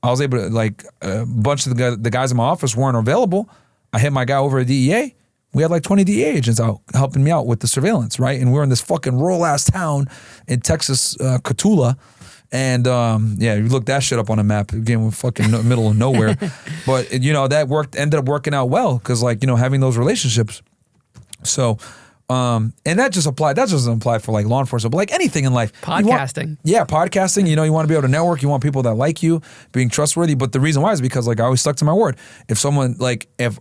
I was able to, like, a bunch of the guys in my office weren't available. I hit my guy over at DEA. We had like 20 DEA agents out helping me out with the surveillance, right? And we're in this fucking rural ass town in Texas, Cotulla. And you look that shit up on a map. Again, we're fucking middle of nowhere. But, that ended up working out well because, like, having those relationships. So, and that doesn't apply for like law enforcement, but like anything in life.
Podcasting.
Podcasting. You want to be able to network. You want people that like you, being trustworthy. But the reason why is because like I always stuck to my word. If someone like, if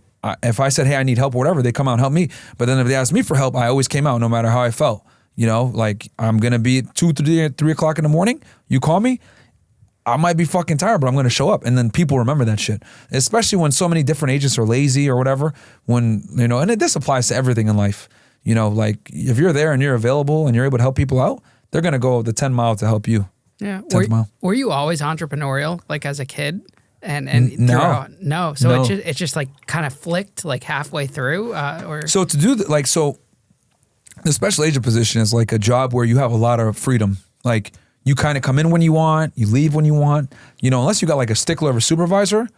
I said, hey, I need help or whatever, they come out and help me. But then if they asked me for help, I always came out no matter how I felt. Like I'm going to be 2, 3 o'clock in the morning. You call me. I might be fucking tired, but I'm going to show up. And then people remember that shit, especially when so many different agents are lazy or whatever. When, and this applies to everything in life. Like if you're there and you're available and you're able to help people out, they're going to go the 10 mile to help you.
Yeah. Were you always entrepreneurial, like as a kid? And
No.
So it just like kind of flicked like halfway through
So to do the special agent position is like a job where you have a lot of freedom. Like you kind of come in when you want, you leave when you want, unless you got like a stickler of a supervisor,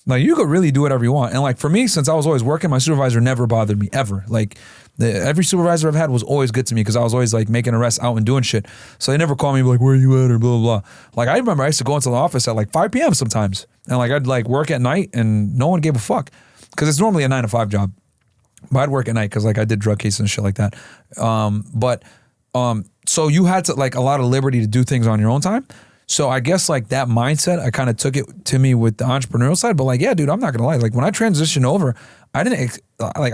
like you could really do whatever you want. And like for me, since I was always working, my supervisor never bothered me ever. Like every supervisor I've had was always good to me because I was always like making arrests out and doing shit. So they never called me like, where are you at or blah, blah, blah. Like I remember I used to go into the office at like 5 p.m. sometimes. And like I'd like work at night and no one gave a fuck because it's normally a 9 to 5 job. But I'd work at night because like I did drug cases and shit like that. So you had to like a lot of liberty to do things on your own time. So I guess like that mindset, I kind of took it to me with the entrepreneurial side. But like, yeah, dude, I'm not gonna lie. Like when I transitioned over, I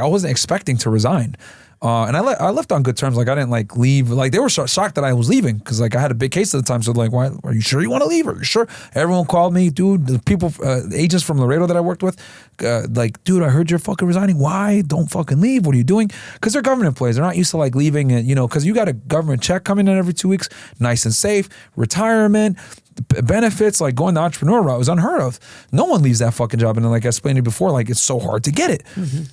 wasn't expecting to resign. And I left on good terms. Like I didn't like leave. Like they were shocked that I was leaving because like I had a big case at the time. So like, why are you sure you want to leave? Are you sure? Everyone called me, dude. The people, agents from Laredo that I worked with, like, dude, I heard you're fucking resigning. Why? Don't fucking leave. What are you doing? Because they're government employees. They're not used to like leaving. And because you got a government check coming in every 2 weeks, nice and safe, retirement, benefits. Like going the entrepreneur route was unheard of. No one leaves that fucking job. And then like I explained to you before, like it's so hard to get it. Mm-hmm.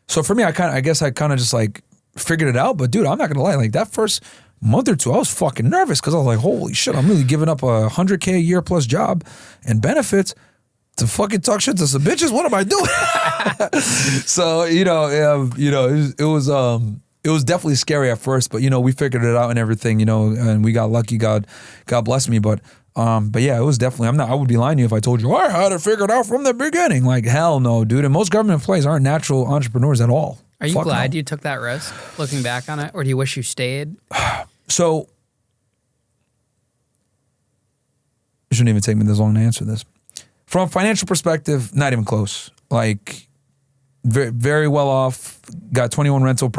So for me, I guess I kind of just like figured it out. But dude, I'm not gonna lie, like that first month or two, I was fucking nervous because I was like, holy shit, I'm really giving up a $100K a year plus job and benefits to fucking talk shit to some bitches. What am I doing? So it was definitely scary at first, but we figured it out and everything, and we got lucky. God bless me, but yeah, it was definitely, I would be lying to you if I told you, I had it figured out from the beginning. Like, hell no, dude. And most government employees aren't natural entrepreneurs at all.
Are you glad you took that risk, looking back on it? Or do you wish you stayed?
So, it shouldn't even take me this long to answer this. From a financial perspective, not even close. Like, very, very well off. Got 21 rental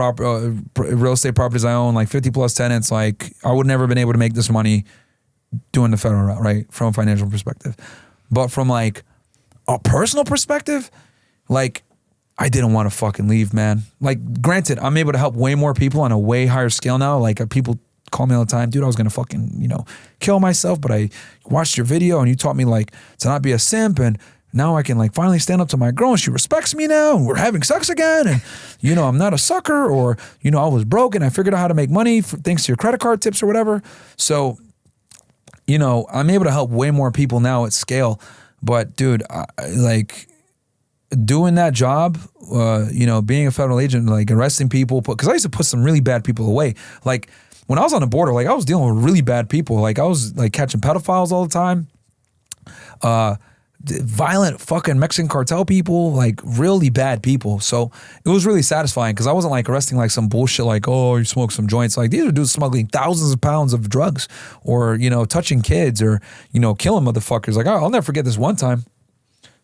real estate properties I own, like 50 plus tenants. Like, I would never been able to make this money doing the federal route, right? From a financial perspective. But from like a personal perspective, like I didn't want to fucking leave, man. Like granted, I'm able to help way more people on a way higher scale now. Like people call me all the time, dude, I was going to fucking, kill myself, but I watched your video and you taught me like to not be a simp, and now I can like finally stand up to my girl and she respects me now and we're having sex again, and I'm not a sucker, or I was broke and I figured out how to make money thanks to your credit card tips or whatever. So I'm able to help way more people now at scale. But dude, like doing that job, being a federal agent, like arresting people, because I used to put some really bad people away. Like when I was on the border, like I was dealing with really bad people. Like I was like catching pedophiles all the time. Violent fucking Mexican cartel people, like really bad people. So it was really satisfying because I wasn't like arresting like some bullshit like, oh, you smoke some joints. Like these are dudes smuggling thousands of pounds of drugs, or touching kids, or killing motherfuckers. Like I'll never forget this one time.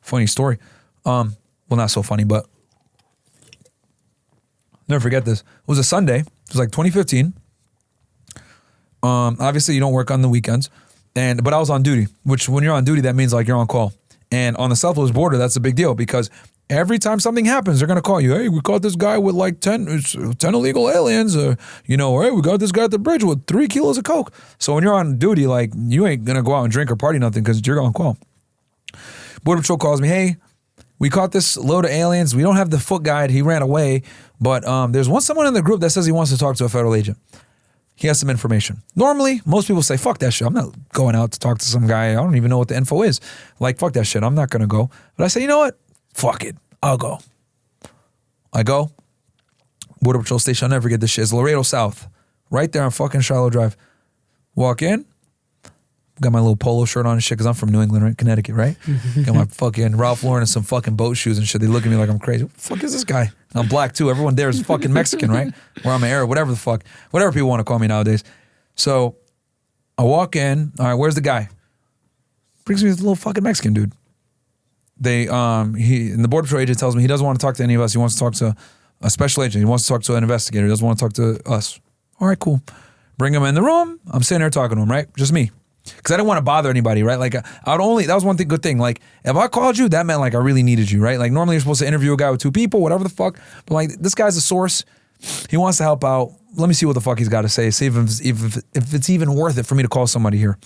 Funny story. Well, not so funny, but never forget this. It was a Sunday. It was like 2015. Obviously you don't work on the weekends, but I was on duty. Which when you're on duty, that means like you're on call. And on the Southwest border, that's a big deal because every time something happens, they're going to call you. Hey, we caught this guy with like 10 illegal aliens. Or, you know, hey, we got this guy at the bridge with 3 kilos of coke. So when you're on duty, like, you ain't going to go out and drink or party nothing because you're going to call. Border Patrol calls me, hey, we caught this load of aliens. We don't have the foot guide. He ran away. But there's someone in the group that says he wants to talk to a federal agent. He has some information. Normally, most people say, fuck that shit. I'm not going out to talk to some guy. I don't even know what the info is. Like, fuck that shit. I'm not going to go. But I say, you know what? Fuck it. I'll go. I go. Border Patrol station. I'll never forget this shit. It's Laredo South. Right there on fucking Shiloh Drive. Walk in. Got my little polo shirt on and shit because I'm from New England, right? Connecticut, right? Got my fucking Ralph Lauren and some fucking boat shoes and shit. They look at me like I'm crazy. What the fuck is this guy? And I'm black too. Everyone there is fucking Mexican, right? Or I'm an Arab, whatever the fuck. Whatever people want to call me nowadays. So I walk in. All right, where's the guy? Brings me this little fucking Mexican dude. And the Border Patrol agent tells me he doesn't want to talk to any of us. He wants to talk to a special agent. He wants to talk to an investigator. He doesn't want to talk to us. All right, cool. Bring him in the room. I'm sitting there talking to him, right? Just me. Because I didn't want to bother anybody, right? Like, that was one good thing. Like, if I called you, that meant like I really needed you, right? Like, normally you're supposed to interview a guy with 2 people, whatever the fuck. But like, this guy's a source. He wants to help out. Let me see what the fuck he's got to say. See if it's even worth it for me to call somebody here.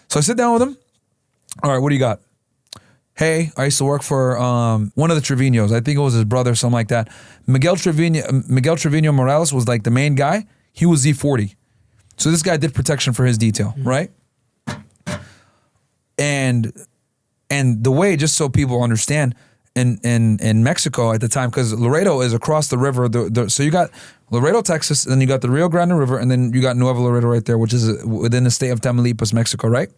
So I sit down with him. All right, what do you got? Hey, I used to work for one of the Treviños. I think it was his brother, something like that. Miguel Treviño Morales was like the main guy. He was Z40. So this guy did protection for his detail, right? And the way, just so people understand, in Mexico at the time, because Laredo is across the river. So you got Laredo, Texas, and then you got the Rio Grande River, and then you got Nuevo Laredo right there, which is within the state of Tamaulipas, Mexico, right?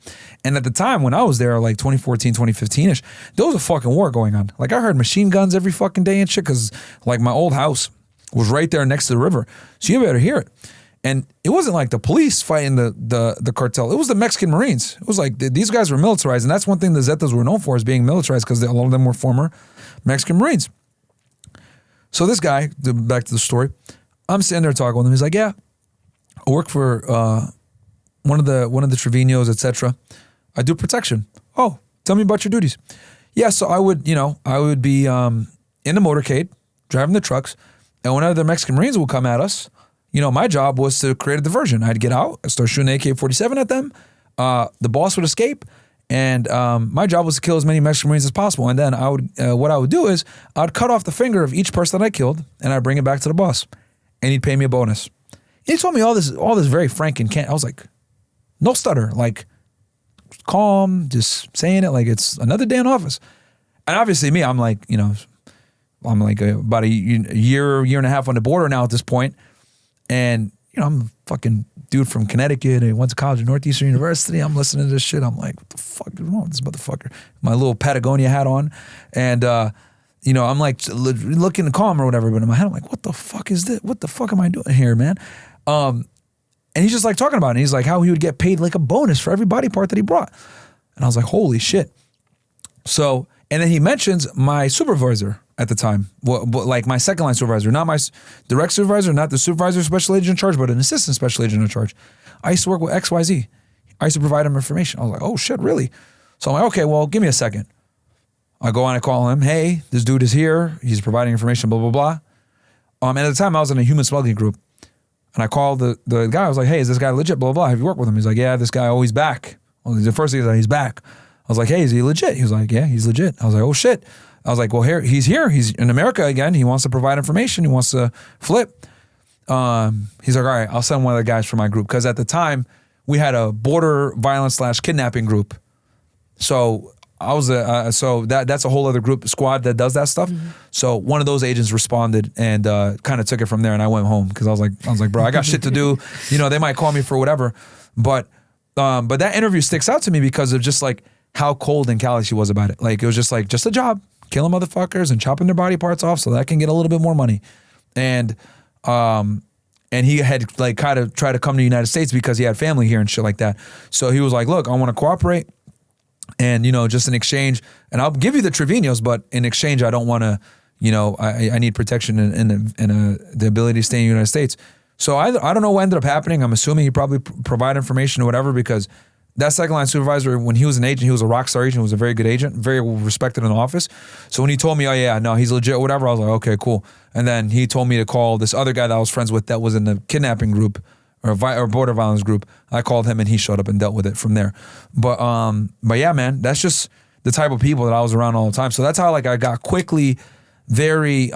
And at the time when I was there, like 2014, 2015-ish, there was a fucking war going on. Like, I heard machine guns every fucking day and shit, because like my old house was right there next to the river. So you better hear it. And it wasn't like the police fighting the cartel. It was the Mexican Marines. It was like these guys were militarized. And that's one thing the Zetas were known for, is being militarized, because a lot of them were former Mexican Marines. So this guy, back to the story, I'm sitting there talking with him. He's like, yeah, I work for one of the Treviños, etc. I do protection. Oh, tell me about your duties. Yeah, so I would be in the motorcade, driving the trucks, and whenever the Mexican Marines would come at us, my job was to create a diversion. I'd get out, I'd start shooting AK-47 at them. The boss would escape, and my job was to kill as many Mexican Marines as possible. And then what I would do is I'd cut off the finger of each person that I killed, and I'd bring it back to the boss, and he'd pay me a bonus. And he told me all this very frank and I was like, no stutter, like calm, just saying it like it's another day in office. And obviously me, I'm like, I'm like about a year and a half on the border now at this point. And, I'm a fucking dude from Connecticut. I went to college at Northeastern University. I'm listening to this shit. I'm like, what the fuck is wrong with this motherfucker? My little Patagonia hat on. And, I'm like looking calm or whatever. But in my head, I'm like, what the fuck is this? What the fuck am I doing here, man? And he's just like talking about it. And he's like how he would get paid like a bonus for every body part that he brought. And I was like, holy shit. So, and then he mentions my supervisor at the time, like my second line supervisor, not my direct supervisor, not the supervisor special agent in charge, but an assistant special agent in charge. I used to work with XYZ. I used to provide him information. I was like, oh shit, really? So I'm like, okay, well, give me a second. I go on and call him. Hey, this dude is here. He's providing information, blah, blah, blah. And at the time I was in a human smuggling group, and I called the guy. I was like, hey, is this guy legit? Blah, blah, blah. Have you worked with him? He's like, yeah, this guy, oh, he's back. Well, the first thing is that he's back. I was like, hey, is he legit? He was like, yeah, he's legit. I was like, oh shit. I was like, well, he's here. He's in America again. He wants to provide information. He wants to flip. He's like, all right, I'll send one of the guys from my group. Because at the time, we had a border violence / kidnapping group. So I was that's a whole other squad that does that stuff. Mm-hmm. So one of those agents responded and kind of took it from there. And I went home because I was like, bro, I got shit to do. They might call me for whatever. But that interview sticks out to me because of just like how cold and callous he was about it. Like, it was just like, just a job. Killing motherfuckers and chopping their body parts off so that I can get a little bit more money. And he had like kind of tried to come to the United States because he had family here and shit like that. So he was like, look, I want to cooperate and, just in exchange, and I'll give you the Treviños, but in exchange, I don't want to, I need protection and the ability to stay in the United States. So I don't know what ended up happening. I'm assuming he probably provided information or whatever, because that second line supervisor, when he was an agent, he was a rock star agent, he was a very good agent, very respected in the office. So when he told me, oh yeah, no, he's legit, whatever, I was like, okay, cool. And then he told me to call this other guy that I was friends with that was in the kidnapping group or border violence group. I called him and he showed up and dealt with it from there. But yeah, man, that's just the type of people that I was around all the time. So that's how like I got quickly very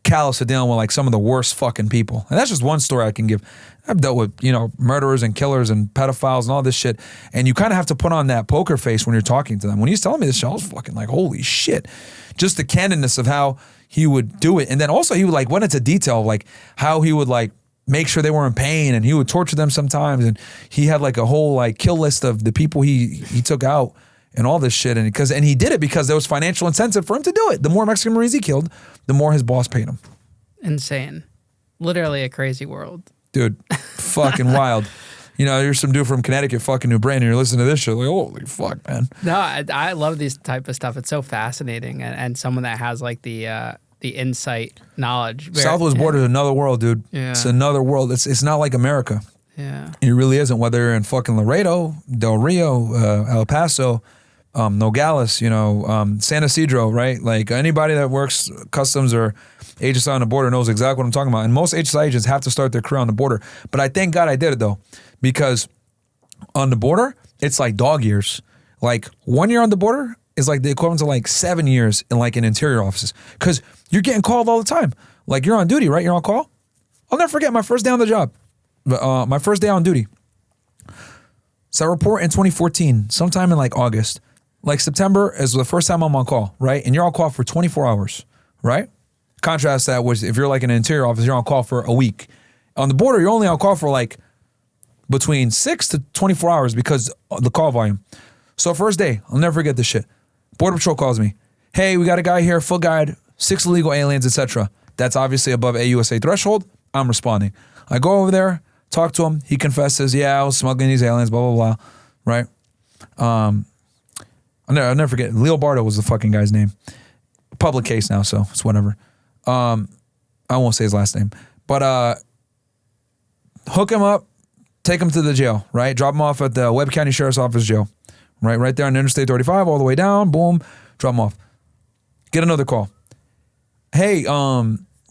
callous to dealing with like some of the worst fucking people. And that's just one story I can give. I've dealt with, you know, murderers and killers and pedophiles and all this shit. And you kind of have to put on that poker face when you're talking to them. When he's telling me this shit, I was fucking like, holy shit. Just the candidness of how he would do it. And then also he would like went into detail of like how he would like make sure they were in pain and he would torture them sometimes. And he had like a whole like kill list of the people he took out and all this shit. And he did it because there was financial incentive for him to do it. The more Mexican Marines he killed, the more his boss paid him.
Insane. Literally a crazy world.
Dude, fucking wild. You know, you're some dude from Connecticut, fucking New Brain, and you're listening to this shit, like, holy fuck, man.
No, I love these type of stuff. It's so fascinating, and someone that has like the insight, knowledge.
Southwest border is another world, dude.
Yeah.
It's another world. It's not like America.
Yeah.
It really isn't. Whether you're in fucking Laredo, Del Rio, El Paso, Nogales, you know, San Isidro, right? Like anybody that works customs or HSI on the border knows exactly what I'm talking about. And most HSI agents have to start their career on the border. But I thank God I did it though, because on the border, it's like dog years. Like 1 year on the border is like the equivalent to like 7 years in like in interior offices. Because you're getting called all the time. Like you're on duty, right? You're on call. I'll never forget my first day on the job. My first day on duty. So I report in 2014, sometime in like August. Like September is the first time I'm on call, right? And you're on call for 24 hours, right? Contrast that with if you're like in an interior office, you're on call for a week. On the border, you're only on call for like between 6 to 24 hours because of the call volume. So first day, I'll never forget this shit. Border Patrol calls me. Hey, we got a guy here, full guide, 6 illegal aliens, etc. That's obviously above AUSA threshold. I'm responding. I go over there, talk to him. He confesses, yeah, I was smuggling these aliens, blah, blah, blah, right? I'll never forget. Leo Bardo was the fucking guy's name. Public case now, so it's whatever. I won't say his last name. But hook him up, take him to the jail, right? Drop him off at the Webb County Sheriff's Office jail, right there on Interstate 35, all the way down, boom, drop him off. Get another call. Hey,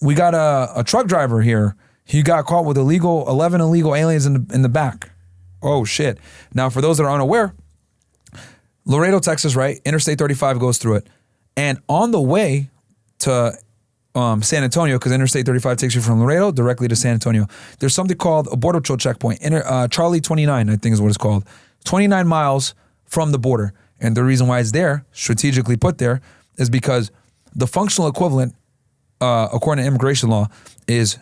we got a truck driver here. He got caught with 11 illegal aliens in the back. Oh, shit. Now, for those that are unaware, Laredo, Texas, right? Interstate 35 goes through it. And on the way to San Antonio, because Interstate 35 takes you from Laredo directly to San Antonio, there's something called a Border Patrol checkpoint. Charlie 29, I think is what it's called. 29 miles from the border. And the reason why it's there, strategically put there, is because the functional equivalent, according to immigration law, is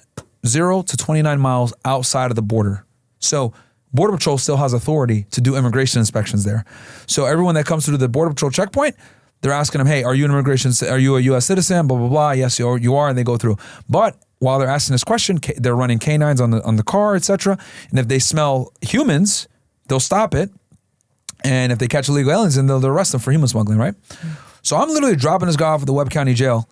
0 to 29 miles outside of the border. So Border Patrol still has authority to do immigration inspections there. So everyone that comes through the Border Patrol checkpoint, they're asking them, hey, are you a U.S. citizen? Blah, blah, blah. Yes, you are, and they go through. But while they're asking this question, they're running canines on the car, etc. And if they smell humans, they'll stop it. And if they catch illegal aliens, then they'll arrest them for human smuggling, right? Mm-hmm. So I'm literally dropping this guy off at the Webb County Jail.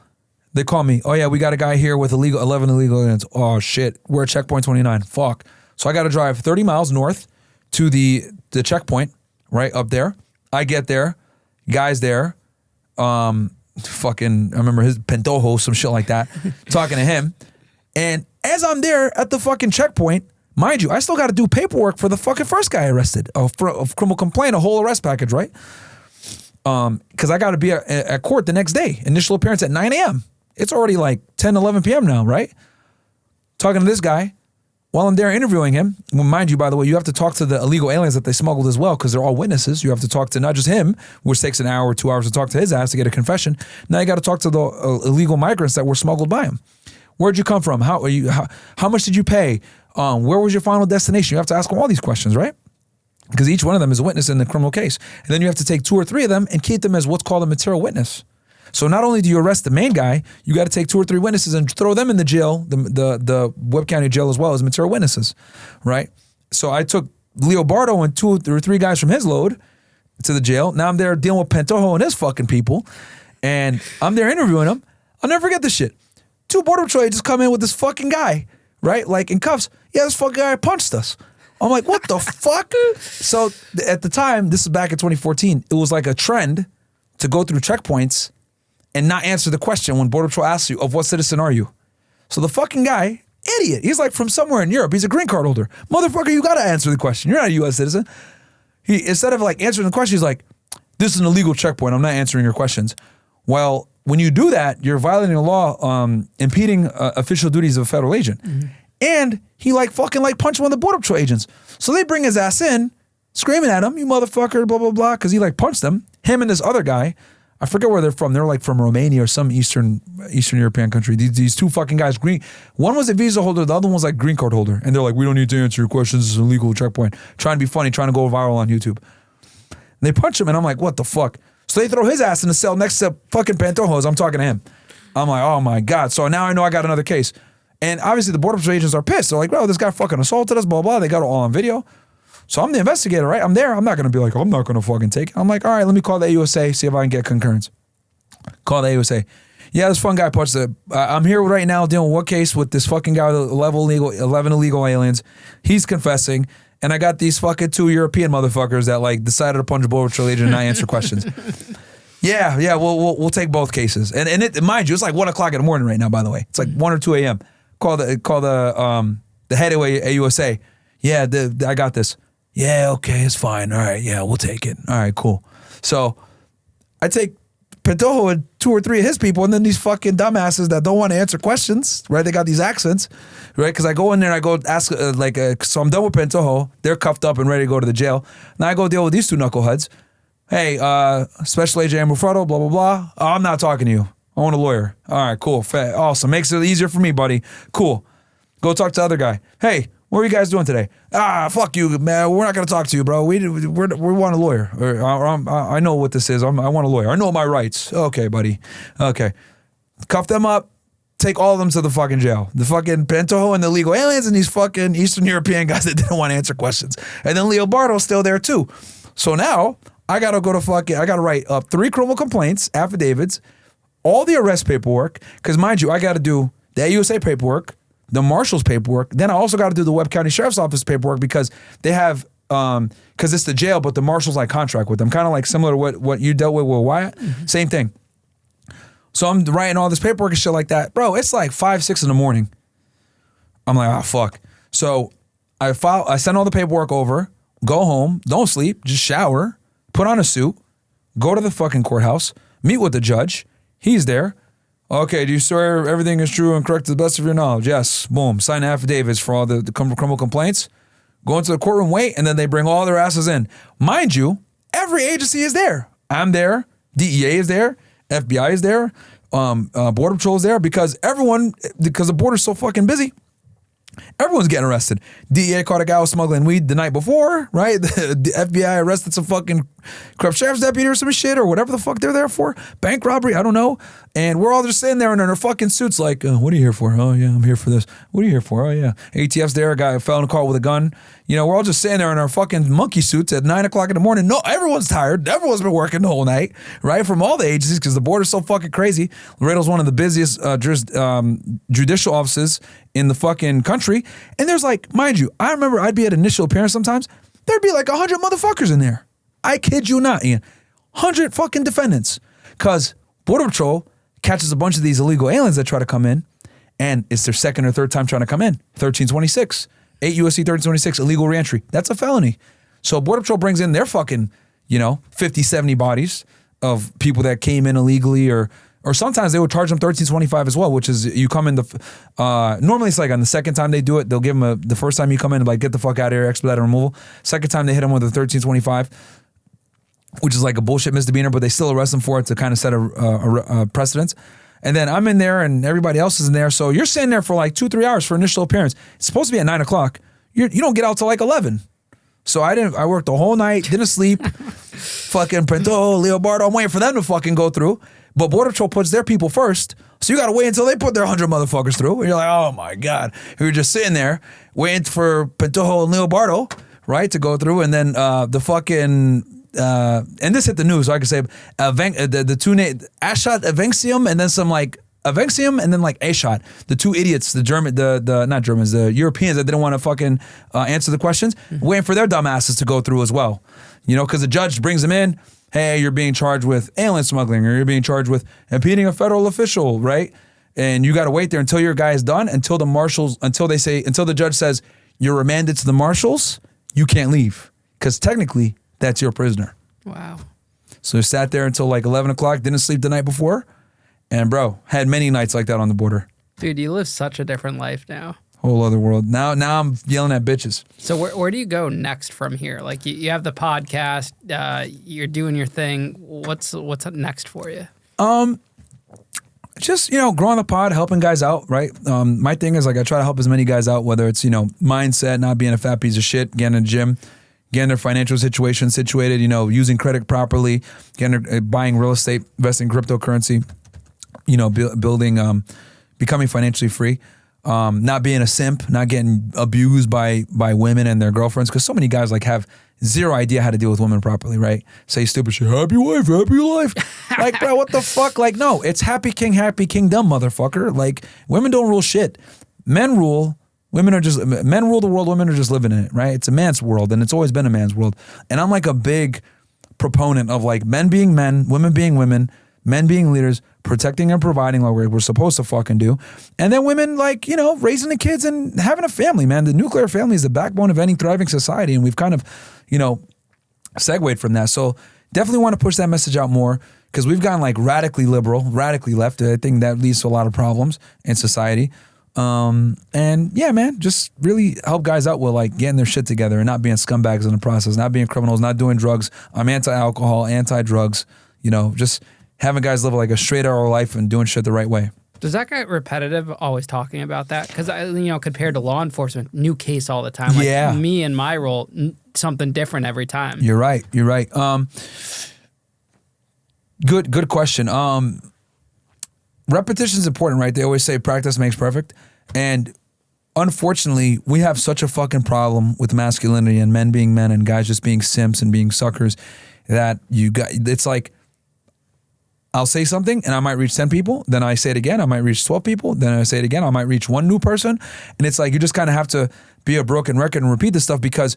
They call me, oh yeah, we got a guy here with 11 illegal aliens. Oh shit, we're at checkpoint 29. Fuck. So I got to drive 30 miles north to the checkpoint, right up there. I get there, guy's there, I remember his Pentojo, some shit like that, talking to him. And as I'm there at the fucking checkpoint, mind you, I still got to do paperwork for the fucking first guy arrested, of criminal complaint, a whole arrest package, right? Because I got to be at court the next day. Initial appearance at 9 a.m. It's already like 10, 11 p.m. now, right? Talking to this guy. While I'm there interviewing him, well, mind you, by the way, you have to talk to the illegal aliens that they smuggled as well, because they're all witnesses. You have to talk to not just him, which takes an hour or 2 hours to talk to his ass to get a confession. Now you got to talk to the illegal migrants that were smuggled by him. Where'd you come from? How much did you pay? Where was your final destination? You have to ask them all these questions, right? Because each one of them is a witness in the criminal case. And then you have to take 2 or 3 of them and keep them as what's called a material witness. So not only do you arrest the main guy, you got to take 2 or 3 witnesses and throw them in the jail, the Webb County jail as well as material witnesses, right? So I took Leo Bardo and 2 or 3 guys from his load to the jail. Now I'm there dealing with Pentojo and his fucking people, and I'm there interviewing them. I'll never forget this shit. 2 Border Patrol just come in with this fucking guy, right? Like in cuffs. Yeah, this fucking guy punched us. I'm like, what the fuck? So at the time, this is back in 2014, it was like a trend to go through checkpoints and not answer the question when Border Patrol asks you, of what citizen are you? So the fucking guy, idiot, he's like from somewhere in Europe. He's a green card holder. Motherfucker, you gotta answer the question. You're not a U.S. citizen. He, instead of like answering the question, he's like, this is an illegal checkpoint. I'm not answering your questions. Well, when you do that, you're violating the law, impeding official duties of a federal agent. Mm-hmm. And he like fucking like punched one of the Border Patrol agents. So they bring his ass in, screaming at him, you motherfucker, blah, blah, blah, because he like punched them. Him and this other guy, I forget where they're from. They're like from Romania or some Eastern European country. These two fucking guys, green. One was a visa holder, the other one was like green card holder. And they're like, we don't need to answer your questions. This is an illegal checkpoint. Trying to be funny, trying to go viral on YouTube. And they punch him and I'm like, what the fuck? So they throw his ass in the cell next to fucking Pantojos. I'm talking to him. I'm like, oh my God. So now I know I got another case. And obviously the Border Patrol agents are pissed. They're like, bro, this guy fucking assaulted us, blah, blah. They got it all on video. So I'm the investigator, right? I'm there. I'm not going to be like, I'm not going to fucking take it. I'm like, all right, let me call the AUSA, see if I can get concurrence. Call the AUSA. Yeah, this fun guy punched it. I'm here right now dealing with what case with this fucking guy with 11 illegal aliens. He's confessing. And I got these fucking 2 European motherfuckers that like decided to punch a Border Patrol agent and not answer questions. Yeah, we'll take both cases. And it, mind you, it's like 1 o'clock in the morning right now, by the way. It's like 1 or 2 a.m. Call the head of AUSA. Yeah, I got this. Yeah, okay, it's fine. All right, yeah, we'll take it. All right, cool. So I take Pantojo and 2 or 3 of his people, and then these fucking dumbasses that don't want to answer questions, right? They got these accents, right? Because I go in there and I go ask, so I'm done with Pantojo. They're cuffed up and ready to go to the jail. Now I go deal with these 2 knuckleheads. Hey, Special Agent Amufredo, blah, blah, blah. Oh, I'm not talking to you. I want a lawyer. All right, cool. Awesome. Makes it easier for me, buddy. Cool. Go talk to the other guy. Hey, what are you guys doing today? Fuck you, man. We're not going to talk to you, bro. We want a lawyer. I know what this is. I want a lawyer. I know my rights. Okay, buddy. Okay. Cuff them up. Take all of them to the fucking jail. The fucking Pantojo and the illegal aliens and these fucking Eastern European guys that didn't want to answer questions. And then Leo Barto's still there too. So now I got to go to I got to write up 3 criminal complaints, affidavits, all the arrest paperwork. Because mind you, I got to do the AUSA paperwork, the marshal's paperwork. Then I also got to do the Webb County Sheriff's Office paperwork because they have, because it's the jail, but the marshal's like contract with them. Kind of like similar to what you dealt with Wyatt. Mm-hmm. Same thing. So I'm writing all this paperwork and shit like that. Bro, it's like 5, 6 in the morning. I'm like, oh, fuck. So I send all the paperwork over, go home, don't sleep, just shower, put on a suit, go to the fucking courthouse, meet with the judge. He's there. Okay, do you swear everything is true and correct to the best of your knowledge? Yes. Boom. Sign affidavits for all the criminal complaints. Go into the courtroom, wait, and then they bring all their asses in. Mind you, every agency is there. I'm there. DEA is there. FBI is there. Border Patrol is there because the border's so fucking busy. Everyone's getting arrested. DEA caught a guy with smuggling weed the night before, right? The FBI arrested some fucking corrupt sheriff's deputy or some shit or whatever the fuck they're there for. Bank robbery, I don't know. And we're all just sitting there in our fucking suits like, what are you here for? Oh, yeah, I'm here for this. What are you here for? Oh, yeah. ATF's there. A guy fell in a car with a gun. You know, we're all just sitting there in our fucking monkey suits at 9 o'clock in the morning. No, everyone's tired. Everyone's been working the whole night, right? From all the agencies because the border's so fucking crazy. Laredo's one of the busiest judicial offices in the fucking country. And there's like, mind you, I remember I'd be at initial appearance sometimes. There'd be like 100 motherfuckers in there. I kid you not, Ian. 100 fucking defendants. Because Border Patrol catches a bunch of these illegal aliens that try to come in, and it's their second or third time trying to come in. 1326. 8 U.S.C. 1326, illegal reentry. That's a felony. So Border Patrol brings in their fucking, 50, 70 bodies of people that came in illegally or sometimes they would charge them 1325 as well, which is you come in normally it's like on the second time they do it, they'll give them the first time you come in, like get the fuck out of here, expedited removal. Second time they hit them with a 1325, which is like a bullshit misdemeanor, but they still arrest them for it to kind of set a precedence. And then I'm in there and everybody else is in there. So you're sitting there for like 2-3 hours for initial appearance. It's supposed to be at 9 o'clock. You don't get out till like 11. So I worked the whole night, didn't sleep. Fucking Pinto, Leo Bardo, I'm waiting for them to fucking go through. But Border Patrol puts their people first. So you got to wait until they put their 100 motherfuckers through. And you're like, oh my God. You're just sitting there waiting for Pinto and Leo Bardo, right, to go through. And then the fucking... and this hit the news, so I can say the two names, Ashat Evenxium, and then some like Avenxium and then like A-Shot, the two idiots, the Europeans that didn't want to fucking answer the questions, waiting for their dumbasses to go through as well. You know, because the judge brings them in, hey, you're being charged with alien smuggling, or you're being charged with impeding a federal official, right? And you got to wait there until your guy is done, until the judge says you're remanded to the marshals, you can't leave. Because technically, that's your prisoner.
Wow.
So he sat there until like 11 o'clock, didn't sleep the night before. And bro, had many nights like that on the border.
Dude, you live such a different life now.
Whole other world. Now I'm yelling at bitches.
So where do you go next from here? Like you have the podcast, you're doing your thing. What's next for you?
Just, you know, growing the pod, helping guys out, right? My thing is like I try to help as many guys out, whether it's, you know, mindset, not being a fat piece of shit, getting in the gym, getting their financial situation situated, you know, using credit properly, buying real estate, investing in cryptocurrency, you know, building, becoming financially free, not being a simp, not getting abused by women and their girlfriends. Because so many guys like have zero idea how to deal with women properly, right? Say stupid shit, happy wife, happy life. Like, bro, what the fuck? Like, no, it's happy kingdom, motherfucker. Like, women don't rule shit. Men rule. Men rule the world, women are just living in it, right? It's a man's world, and it's always been a man's world. And I'm like a big proponent of like men being men, women being women, men being leaders, protecting and providing like we're supposed to fucking do. And then women like, you know, raising the kids and having a family, man. The nuclear family is the backbone of any thriving society. And we've kind of, you know, segued from that. So definitely want to push that message out more because we've gotten like radically liberal, radically left. I think that leads to a lot of problems in society. And yeah, man, just really help guys out with like getting their shit together and not being scumbags in the process, not being criminals, not doing drugs. I'm anti-alcohol, anti-drugs, you know, just having guys live like a straight arrow life and doing shit the right way.
Does that get repetitive always talking about that? Because, you know, compared to law enforcement, new case all the time. Like
yeah.
Me and my role, something different every time.
You're right. Good question. Repetition is important, right? They always say practice makes perfect. And unfortunately, we have such a fucking problem with masculinity and men being men and guys just being simps and being suckers that it's like, I'll say something and I might reach 10 people. Then I say it again. I might reach 12 people. Then I say it again. I might reach one new person. And it's like, you just kind of have to be a broken record and repeat this stuff because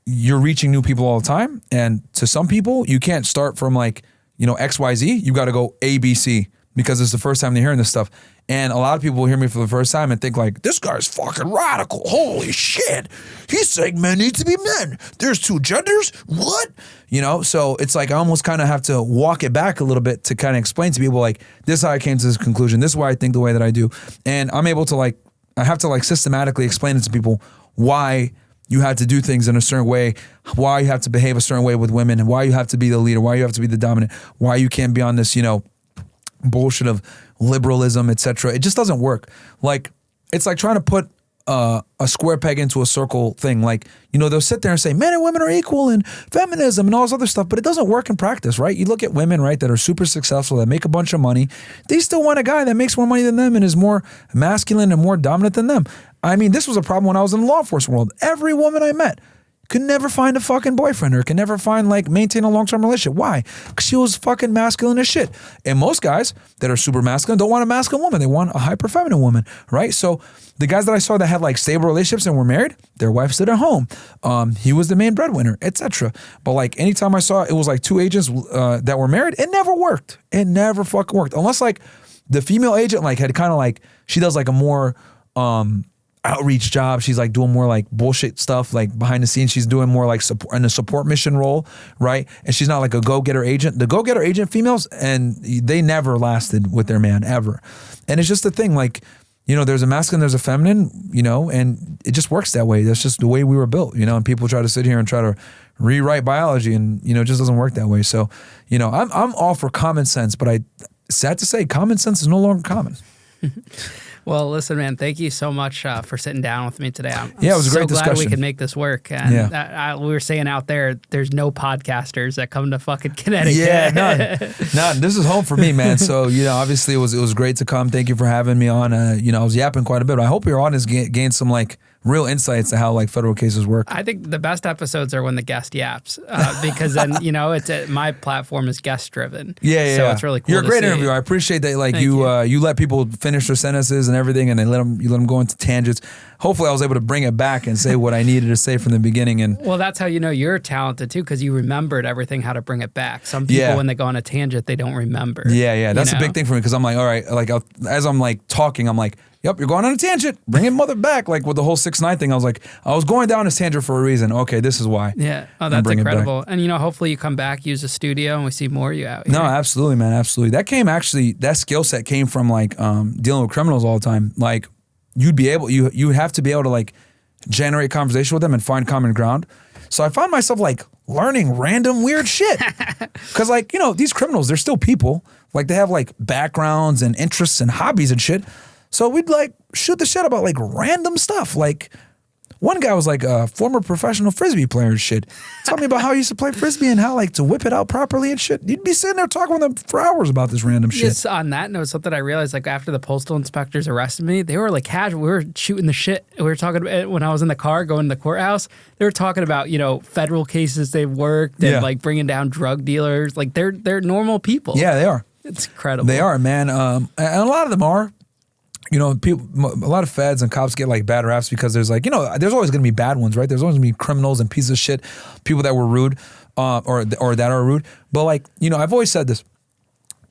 you're reaching new people all the time. And to some people, you can't start from like, you know, XYZ. You got to go ABC because it's the first time they're hearing this stuff. And a lot of people will hear me for the first time and think like, this guy's fucking radical. Holy shit. He's saying men need to be men. There's two genders. What? You know, so it's like I almost kind of have to walk it back a little bit to kind of explain to people like, this is how I came to this conclusion. This is why I think the way that I do. And I'm able to like, I have to like systematically explain it to people why you have to do things in a certain way, why you have to behave a certain way with women, and why you have to be the leader, why you have to be the dominant, why you can't be on this, you know, bullshit of liberalism, etc. It just doesn't work. Like, it's like trying to put a square peg into a circle thing. Like, you know, they'll sit there and say men and women are equal and feminism and all this other stuff, but it doesn't work in practice, right? You look at women, right, that are super successful, that make a bunch of money. They still want a guy that makes more money than them and is more masculine and more dominant than them. I mean, this was a problem when I was in the law enforcement world. Every woman I met could never find a fucking boyfriend or could never find, like, maintain a long-term relationship. Why? Because she was fucking masculine as shit. And most guys that are super masculine don't want a masculine woman. They want a hyper-feminine woman, right? So the guys that I saw that had, like, stable relationships and were married, their wives stayed at home. He was the main breadwinner, etc. But, like, anytime I saw it was, like, two agents that were married, it never worked. It never fucking worked. Unless, like, the female agent, like, had kind of, like, she does, like, a more outreach job. She's like doing more like bullshit stuff, like behind the scenes. She's doing more like support in a support mission role, right? And she's not like a go-getter agent. The go-getter agent females, and they never lasted with their man ever. And it's just the thing, like, you know, there's a masculine, there's a feminine, you know, and it just works that way. That's just the way we were built, you know, and people try to sit here and try to rewrite biology and, you know, it just doesn't work that way. So, you know, I'm all for common sense, but sad to say, common sense is no longer common.
Well, listen, man, thank you so much for sitting down with me today. I'm
it was a great discussion.
Glad we could make this work. And we were saying out there's no podcasters that come to fucking Connecticut.
Yeah, none. This is home for me, man. So, you know, obviously it was great to come. Thank you for having me on. You know, I was yapping quite a bit. I hope your audience gained some like real insights to how like federal cases work.
I think the best episodes are when the guest yaps, because then my platform is guest driven.
Yeah.
So it's really cool.
You're a great interviewer. I appreciate that. Like you let people finish their sentences and everything, and you let them go into tangents. Hopefully, I was able to bring it back and say what I needed to say from the beginning. And
well, that's how you know you're talented too, because you remembered everything, how to bring it back. Some people, when they go on a tangent, they don't remember.
Yeah. That's a big thing for me, because I'm like, all right, like as I'm like talking, I'm like, yep, you're going on a tangent. Bring it mother back. Like with the whole 6ix9ine thing, I was like, I was going down this tangent for a reason. Okay, this is why.
Yeah. Oh, that's incredible. And hopefully you come back, use a studio, and we see more of you out here.
No, absolutely, man, absolutely. That skill set came from like dealing with criminals all the time. Like you have to be able to like generate conversation with them and find common ground. So I found myself like learning random weird shit. Cause like, these criminals, they're still people. Like they have like backgrounds and interests and hobbies and shit. So we'd like shoot the shit about like random stuff. Like one guy was like a former professional Frisbee player and shit. Tell me about how he used to play Frisbee and how like to whip it out properly and shit. You'd be sitting there talking with him for hours about this random shit.
Yes, on that note, something I realized like after the postal inspectors arrested me, they were like casual. We were shooting the shit. We were talking about when I was in the car going to the courthouse. They were talking about, federal cases they've worked and like bringing down drug dealers. Like they're normal people.
Yeah, they are.
It's incredible.
They are, man. And a lot of them are. People, a lot of feds and cops get like bad raps because there's like, there's always going to be bad ones, right? There's always going to be criminals and pieces of shit, people that were rude, or that are rude. But like, I've always said this.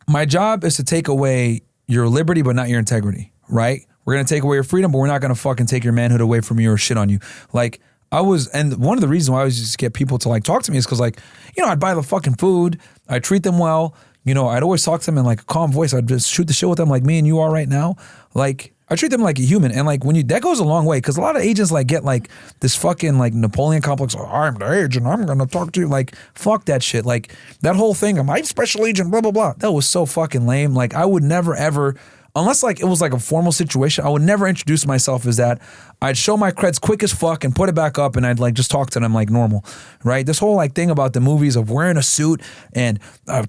My job is to take away your liberty, but not your integrity, right? We're going to take away your freedom, but we're not going to fucking take your manhood away from you or shit on you. Like and one of the reasons why I always just get people to like talk to me is because like, I'd buy the fucking food, I'd treat them well. I'd always talk to them in like a calm voice. I'd just shoot the shit with them like me and you are right now. Like I treat them like a human. And like that goes a long way, because a lot of agents like get like this fucking like Napoleon complex. Oh, I'm the agent, I'm going to talk to you. Like fuck that shit. Like that whole thing, I'm special agent, blah, blah, blah. That was so fucking lame. Like I would never ever, unless like it was like a formal situation, I would never introduce myself as that. I'd show my creds quick as fuck and put it back up, and I'd like just talk to them like normal, right? This whole like thing about the movies of wearing a suit and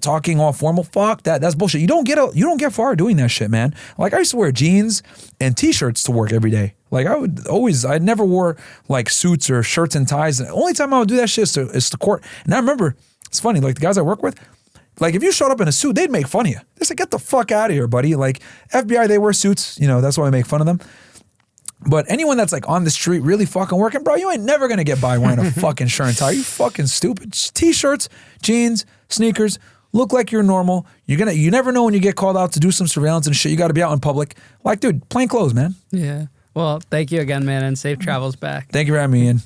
talking all formal, fuck that. That's bullshit. You don't get far doing that shit, man. Like I used to wear jeans and t-shirts to work every day. Like I never wore like suits or shirts and ties. The only time I would do that shit is to court. And I remember, it's funny, like the guys I work with, like if you showed up in a suit, they'd make fun of you. They said, get the fuck out of here, buddy. Like FBI, they wear suits, that's why I make fun of them. But anyone that's like on the street really fucking working, bro, you ain't never gonna get by wearing a fucking shirt and tie. You fucking stupid. T-shirts, jeans, sneakers, look like you're normal. You never know when you get called out to do some surveillance and shit. You gotta be out in public. Like, dude, plain clothes, man.
Yeah. Well, thank you again, man, and safe travels back.
Thank you for having me, Ian.